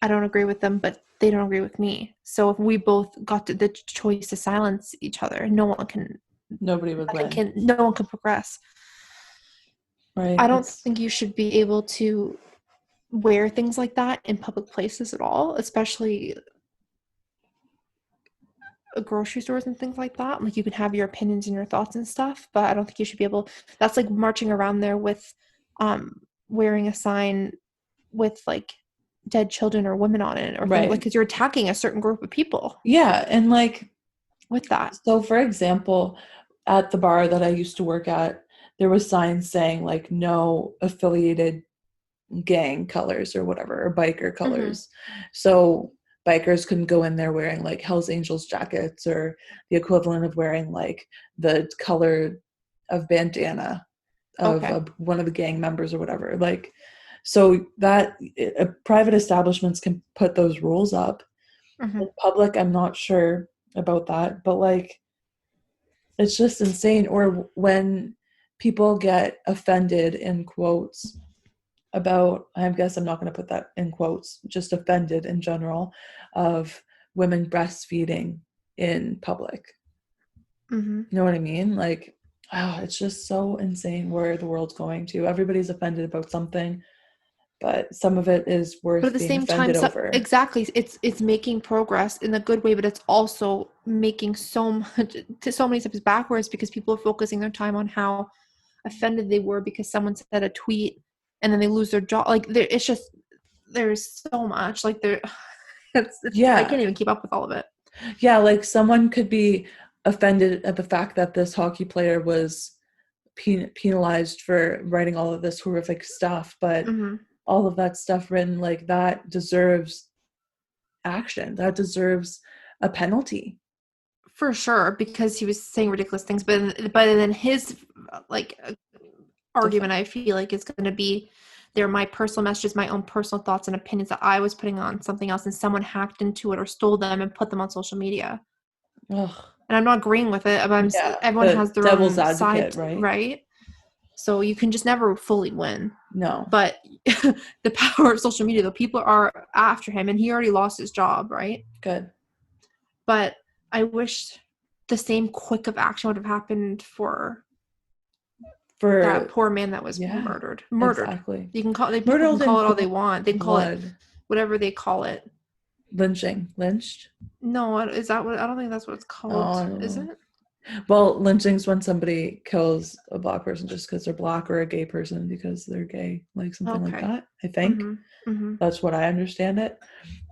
I don't agree with them, but they don't agree with me. So if we both got the choice to silence each other, nobody would win. No one can progress. Right. I don't think you should be able to wear things like that in public places at all, especially grocery stores and things like that. Like you can have your opinions and your thoughts and stuff, but I don't think you should be able... That's like marching around there with wearing a sign with like dead children or women on it, or things, like, because you're attacking a certain group of people. Yeah, and like with that. So for example, at the bar that I used to work at, there was signs saying like no affiliated gang colors or whatever, or biker colors. So bikers couldn't go in there wearing like Hells Angels jackets or the equivalent of wearing like the color of bandana of one of the gang members or whatever. Like, so that private establishments can put those rules up. In public, I'm not sure about that, but like, it's just insane. Or when people get offended in quotes about, I guess I'm not going to put that in quotes, just offended in general, of women breastfeeding in public. You know what I mean? Like, it's just so insane where the world's going to. Everybody's offended about something, but some of it is worth being offended over. Exactly. It's making progress in a good way, but it's also making so many steps backwards, because people are focusing their time on how offended they were because someone said a tweet, and then they lose their job. Like it's just, there's so much like there. I can't even keep up with all of it. Yeah, like someone could be offended at the fact that this hockey player was penalized for writing all of this horrific stuff, but all of that stuff written, like, that deserves action. That deserves a penalty. For sure, because he was saying ridiculous things, but then his like argument, I feel like, is going to be they're my personal messages, my own personal thoughts and opinions that I was putting on something else, and someone hacked into it or stole them and put them on social media. Ugh. And I'm not agreeing with it, but everyone the has their devil's own advocate, side, right? So you can just never fully win. No. But the power of social media, though, people are after him, and he already lost his job, right? Good. But I wish the same quick of action would have happened for that poor man that was murdered. Exactly. You can call people can call it all they want. They can call it whatever they call it. Lynched? No, is that what? I don't think that's what it's called. Is it? Well, lynching's when somebody kills a black person just because they're black, or a gay person because they're gay, like something like that. I think that's what I understand it.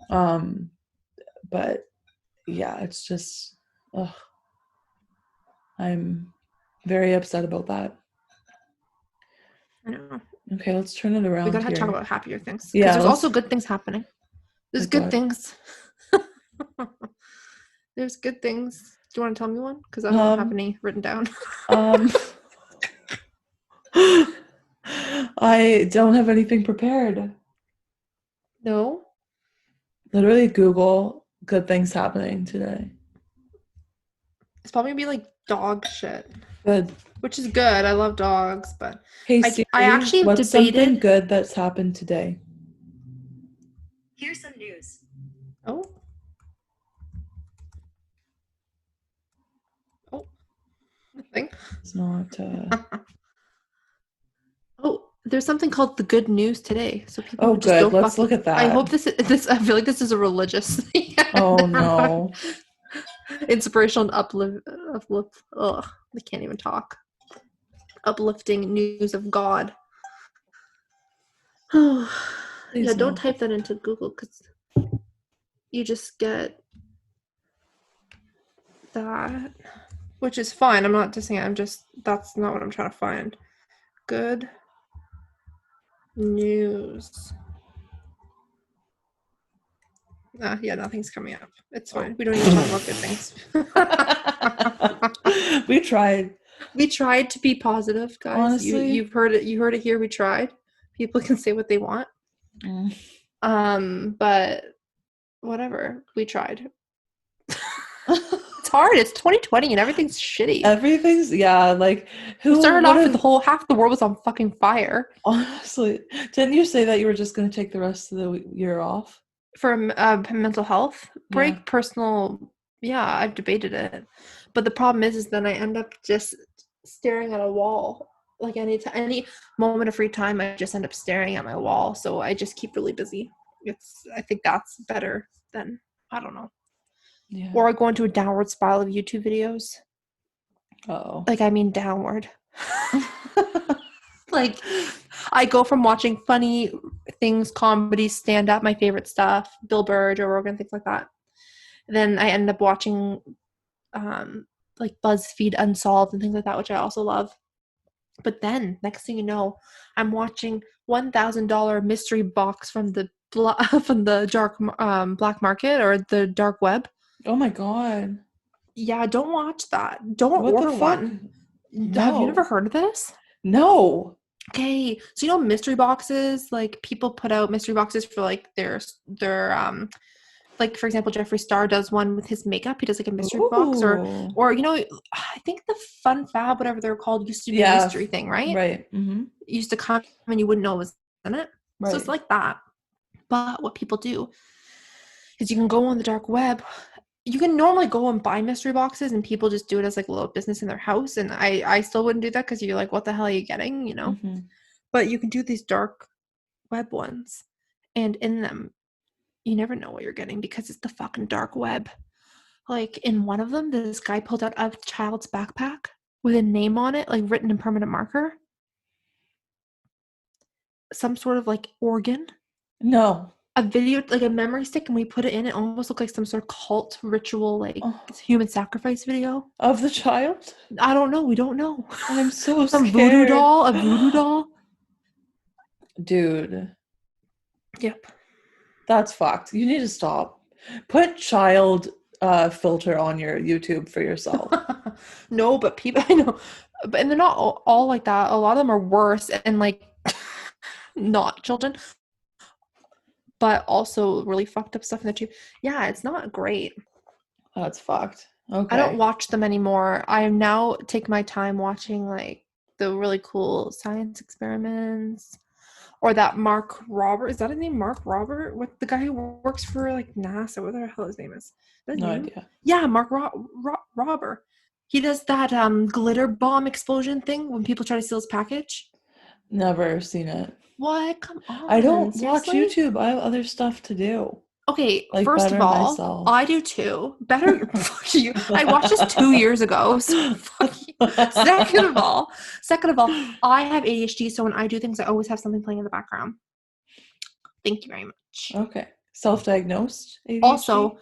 But yeah, it's just, I'm very upset about that. I know. Okay, let's turn it around. We gotta talk about happier things. Yeah, there's also good things happening. There's like good what? things. There's good things. Do you want to tell me one? Because I don't have any written down. I don't have anything prepared. No? Literally Google good things happening today. It's probably gonna be like dog shit. Good. Which is good. I love dogs, but hey Siri, I actually what's debated something good that's happened today? Here's some news. Oh, nothing. It's not. Oh, there's something called the good news today. So people just good. don't Let's look at that. I hope this. I feel like this is a religious thing. Oh no. Inspirational and uplift. Ugh, I can't even talk. Uplifting news of God. Oh, yeah. Don't type that into Google because you just get that, which is fine. I'm not just saying. That's not what I'm trying to find. Good news. Yeah, nothing's coming up. It's fine. We don't even talk about good things. We tried. We tried to be positive, guys. Honestly, you've heard it. You heard it here. We tried. People can say what they want. But whatever. We tried. It's hard. It's 2020 and everything's shitty. Everything's like who we started off and half the world was on fucking fire. Honestly, didn't you say that you were just going to take the rest of the year off for mental health break? Personal, I've debated it, but the problem is then I end up just staring at a wall. Like any moment of free time, I just end up staring at my wall. So I just keep really busy. I think that's better than, I don't know. Yeah. Or I go into a downward spiral of YouTube videos. Downward. Like, I go from watching funny things, comedy, stand-up, my favorite stuff, Bill Burr, Joe Rogan, things like that. Then I end up watching, like BuzzFeed Unsolved and things like that, which I also love. But then, next thing you know, I'm watching $1,000 mystery box from the dark black market or the dark web. Oh my god. Yeah, don't watch that. Don't order one. No. Have you never heard of this? No. Okay, so you know mystery boxes, like people put out mystery boxes for like their like for example Jeffree Star does one with his makeup. He does like a mystery box or you know, I think the Fun Fab, whatever they're called, used to be a mystery thing, right? Right. Mm-hmm. It used to come and you wouldn't know it was in it. Right. So it's like that. But what people do is you can go on the dark web. You can normally go and buy mystery boxes and people just do it as like a little business in their house. And I still wouldn't do that because you're like, what the hell are you getting? You know? Mm-hmm. But you can do these dark web ones. And in them, you never know what you're getting because it's the fucking dark web. Like in one of them, this guy pulled out a child's backpack with a name on it, like written in permanent marker. Some sort of like organ. No. A video, like a memory stick, and we put it in. It almost looked like some sort of cult ritual, like human sacrifice video of the child. I don't know. We don't know. I'm so some scared. A voodoo doll, dude. Yep, that's fucked. You need to stop. Put child filter on your YouTube for yourself. No, but people, I know, but and they're not all like that. A lot of them are worse and like not children, but also really fucked up stuff in there too. Yeah, it's not great. That's fucked. Okay. I don't watch them anymore. I now take my time watching like the really cool science experiments. Or that Mark Robert. Is that his name? Mark Robert? What, the guy who works for like NASA? What the hell his name is? Is that his No name? idea. Yeah, Mark Robert. He does that glitter bomb explosion thing when people try to steal his package. Never seen it. What? Come on. I don't seriously? watch YouTube. I have other stuff to do. Okay, Like, first of better all, myself. I do too. Better fuck you. I watched this 2 years ago. So fuck you. Second of all, I have ADHD, so when I do things, I always have something playing in the background. Thank you very much. Okay. Self-diagnosed ADHD? Also,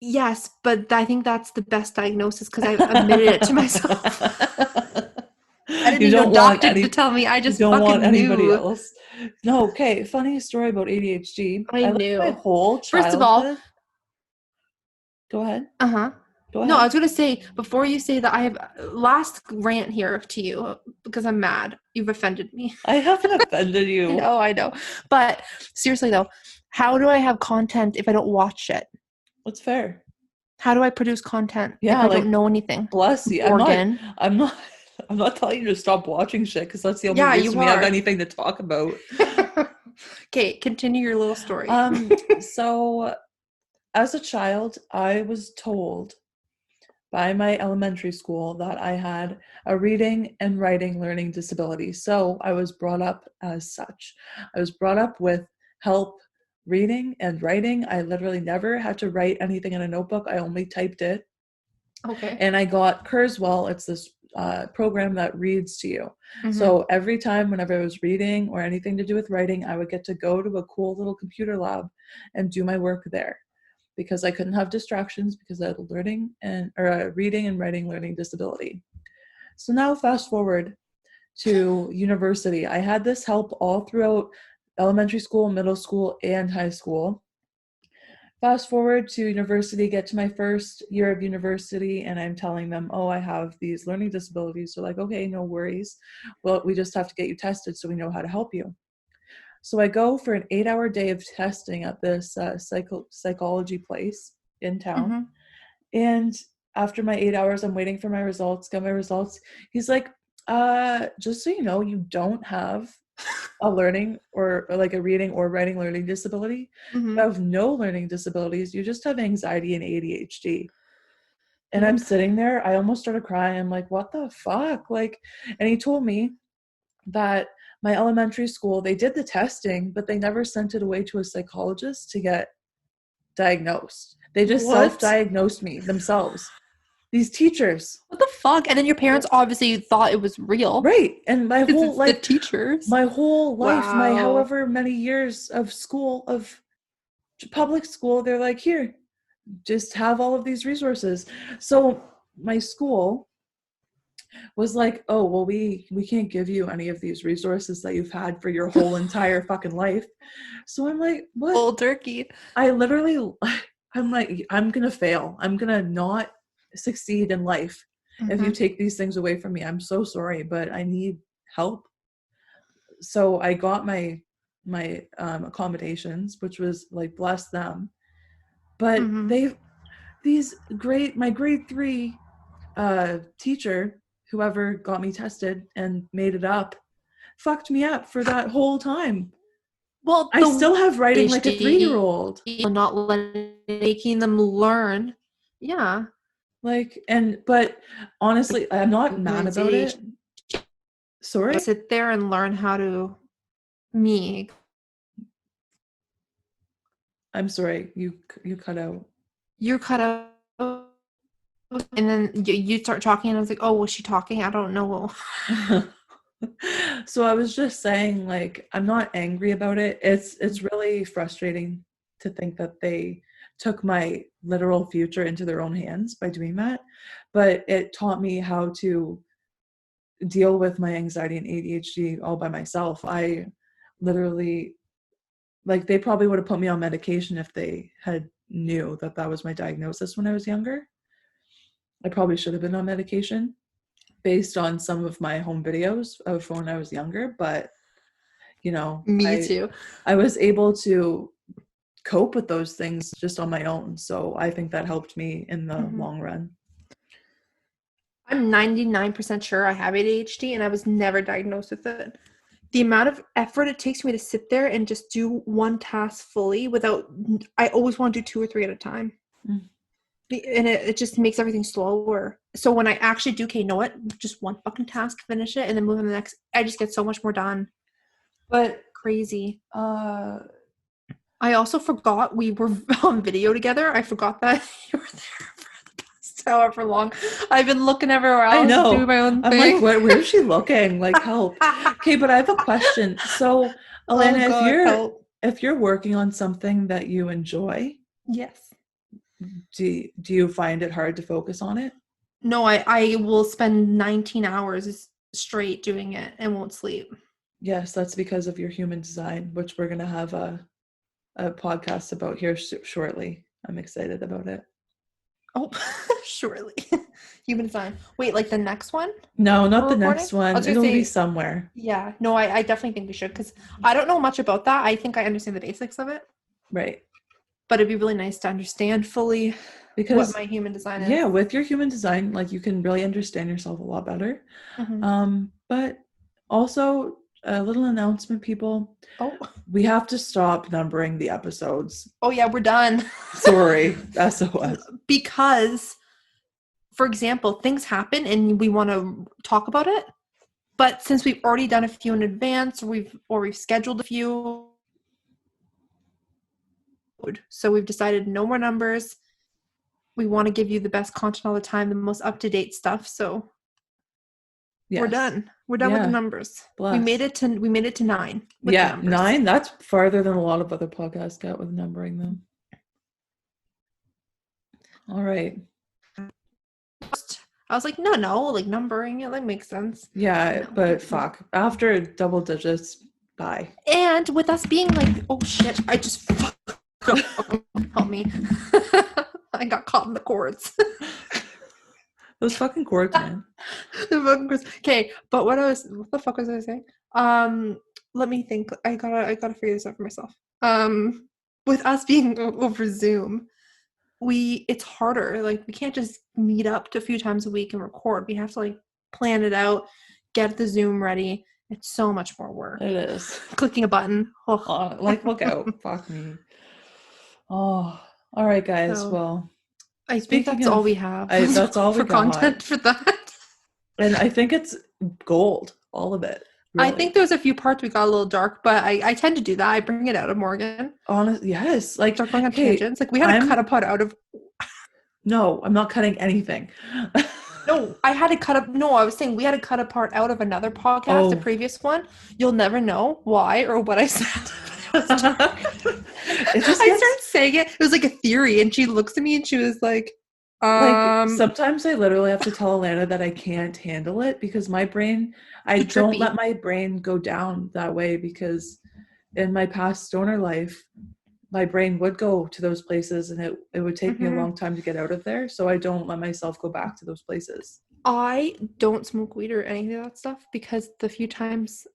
yes, but I think that's the best diagnosis because I've admitted it to myself. I didn't need no doctor to tell me. I just don't want fucking anybody knew. else. No, okay. Funny story about ADHD. I lived knew. my whole childhood. First of all, go ahead. uh-huh. Go ahead. No, I was going to say, before you say that, I have last rant here to you because I'm mad. You've offended me. I haven't offended you. No, I know. But seriously, though, how do I have content if I don't watch it? That's fair. How do I produce content if Yeah, I like, don't know anything? Bless you. Morgan. I'm not telling you to stop watching shit because that's the only Yeah, reason you we have are. anything to talk about. Okay, continue your little story. So as a child, I was told by my elementary school that I had a reading and writing learning disability. So I was brought up as such. I was brought up with help reading and writing. I literally never had to write anything in a notebook. I only typed it. Okay. And I got Kurzweil. It's this program that reads to you. Mm-hmm. So every time whenever I was reading or anything to do with writing, I would get to go to a cool little computer lab and do my work there because I couldn't have distractions because I had a reading and writing learning disability. So now fast forward to university. I had this help all throughout elementary school, middle school, and high school. Fast forward to university, get to my first year of university, and I'm telling them, oh, I have these learning disabilities. They're like, okay, no worries. Well, we just have to get you tested so we know how to help you. So I go for an 8-hour day of testing at this psychology place in town. Mm-hmm. And after my 8 hours, I'm waiting for my results, get my results. He's like, just so you know, you don't have a learning or like a reading or writing learning disability. Mm-hmm. You have no learning disabilities. You just have anxiety and ADHD. And I'm sitting there. I almost started crying. I'm like, what the fuck? Like, and he told me that my elementary school, they did the testing, but they never sent it away to a psychologist to get diagnosed. They just self-diagnosed me themselves. These teachers. What the fuck? And then your parents obviously thought it was real. Right. And my whole the teachers. My whole life, Wow. my however many years of school, of public school, they're like, here, just have all of these resources. So my school was like, oh, well, we can't give you any of these resources that you've had for your whole entire fucking life. So I'm like, what? Old turkey. I'm like, I'm going to fail. I'm going to not succeed in life if you take these things away from me. I'm so sorry, but I need help. So I got my accommodations, which was like, bless them. But my grade 3 teacher, whoever got me tested and made it up, fucked me up for that whole time. Well, I still have writing like a 3-year-old. Not making them learn. Yeah. But honestly, I'm not mad about it. Sorry? Sit there and learn how to I'm sorry, you cut out. You're cut out. And then you start talking and I was like, oh, was she talking? I don't know. So I was just saying, like, I'm not angry about it. It's really frustrating to think that they took my literal future into their own hands by doing that. But it taught me how to deal with my anxiety and ADHD all by myself. I literally, like, they probably would have put me on medication if they had knew that that was my diagnosis when I was younger. I probably should have been on medication based on some of my home videos of when I was younger, but you know, Me too. I was able to cope with those things just on my own. So I think that helped me in the long run. I'm 99% sure I have ADHD and I was never diagnosed with it. The amount of effort it takes me to sit there and just do one task fully I always want to do 2 or 3 at a time. And it just makes everything slower. So when I actually do, okay, you know what? Just one fucking task, finish it, and then move on to the next. I just get so much more done. But crazy. I also forgot we were on video together. I forgot that you were there for the past however long. I've been looking everywhere else. I know. Doing my own I'm thing. like, where is she looking? Like, help. Okay, but I have a question. So, Alanah, if you're working on something that you enjoy, yes. Do you find it hard to focus on it? No, I will spend 19 hours straight doing it and won't sleep. Yes, that's because of your human design, which we're going to have a podcast about here shortly. I'm excited about it. Oh, surely. Human design. Wait, like the next one? No, not the next one. It'll be somewhere. Yeah. No, I definitely think we should, because I don't know much about that. I think I understand the basics of it. Right. But it'd be really nice to understand fully what my human design is. Yeah, with your human design, like, you can really understand yourself a lot better. But also, a little announcement, people. Oh. We have to stop numbering the episodes. Oh, yeah, we're done. Sorry. SOS. Because, for example, things happen and we want to talk about it. But since we've already done a few in advance, or we've scheduled a few, so we've decided no more numbers. We want to give you the best content all the time, the most up-to-date stuff. So we're done. We're done with the numbers. Bless. We made it to 9. Yeah, 9. That's farther than a lot of other podcasts get with numbering them. All right. I was like, no, like numbering it, that makes sense. Yeah, but fuck. After double digits, bye. And with us being like, oh shit, I just help me. I got caught in the cords. Those fucking cords, man. The fucking cords. Okay, but what the fuck was I saying? Let me think. I gotta figure this out for myself. With us being over Zoom, it's harder. Like, we can't just meet up a few times a week and record. We have to like plan it out, get the Zoom ready. It's so much more work. It is. Clicking a button. Oh. Like, look out. Fuck me. Oh, all right, guys. So, well, I think that's all we have. That's all for we got. Content for that. And I think it's gold, all of it. Really. I think there's a few parts we got a little dark, but I tend to do that. I bring it out of Morgan. Yes. Like, start going on tangents. Like, we had to cut a part out of. No, I'm not cutting anything. No, I had to cut up. No, I was saying we had to cut a part out of another podcast, the previous one. You'll never know why or what I said. I started saying it. It was like a theory, and she looks at me and she was like, sometimes I literally have to tell Alanah that I can't handle it because my brain, I don't let my brain go down that way, because in my past stoner life, my brain would go to those places and it would take me a long time to get out of there. So I don't let myself go back to those places. I don't smoke weed or any of that stuff, because the few times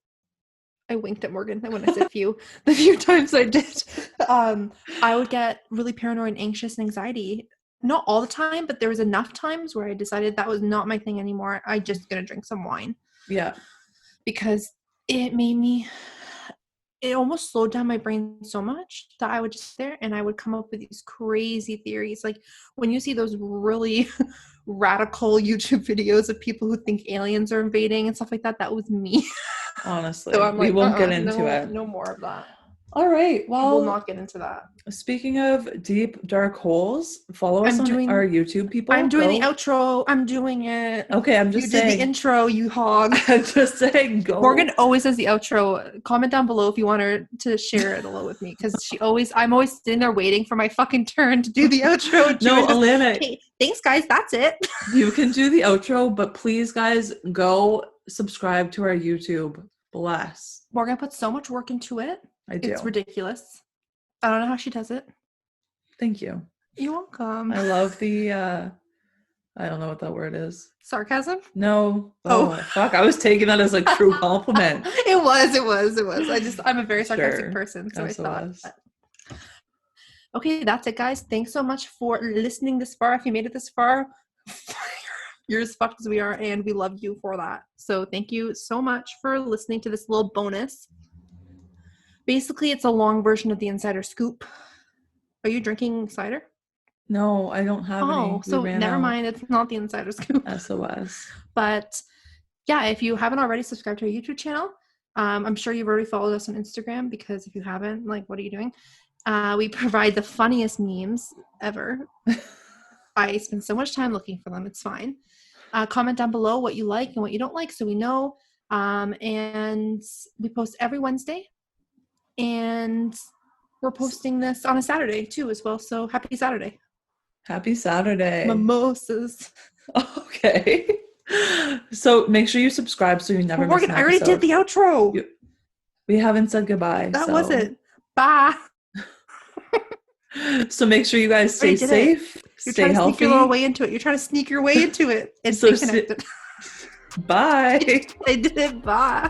I winked at Morgan when I said few, the few times I did, I would get really paranoid and anxious and anxiety. Not all the time, but there was enough times where I decided that was not my thing anymore. I just gonna drink some wine. Yeah. Because it almost slowed down my brain so much that I would just sit there and I would come up with these crazy theories. Like, when you see those really radical YouTube videos of people who think aliens are invading and stuff like that, that was me. Honestly. So I'm like, we won't get into it. No more of that. All right. Well, we'll not get into that. Speaking of deep, dark holes, follow us on our YouTube, people. I'm doing the outro. I'm doing it. Okay, I'm just saying. You did the intro, you hog. I'm just saying, go. Morgan always does the outro. Comment down below if you want her to share it a little with me, because I'm always sitting there waiting for my fucking turn to do the outro. No, Alanah. Okay, thanks, guys. That's it. You can do the outro, but please, guys, go subscribe to our YouTube. Bless. Morgan puts so much work into it. I do. It's ridiculous. I don't know how she does it. Thank you. You're welcome. I love the I don't know what that word is. Sarcasm? No. Oh. Fuck. I was taking that as like true compliment. It was. I'm a very sarcastic Sure. person, so I SOS. thought. Okay, that's it, guys. Thanks so much for listening this far. If you made it this far, you're as fucked as we are, and we love you for that. So thank you so much for listening to this little bonus. Basically, it's a long version of the Insider Scoop. Are you drinking cider? No, I don't have any. Oh, so never mind. It's not the Insider Scoop. SOS. But yeah, if you haven't already subscribed to our YouTube channel, I'm sure you've already followed us on Instagram, because if you haven't, like, what are you doing? We provide the funniest memes ever. I spend so much time looking for them. It's fine. Comment down below what you like and what you don't like, so we know. And we post every Wednesday. And we're posting this on a Saturday too as well. So happy Saturday. Happy Saturday. Mimosas. Okay. So make sure you subscribe so you never miss an I already did the outro. We haven't said goodbye. That was it. Bye. So make sure you guys stay safe. You're stay trying to healthy. sneak your way into it. You're trying to sneak your way into it and stay connected. Bye. I did it. Bye.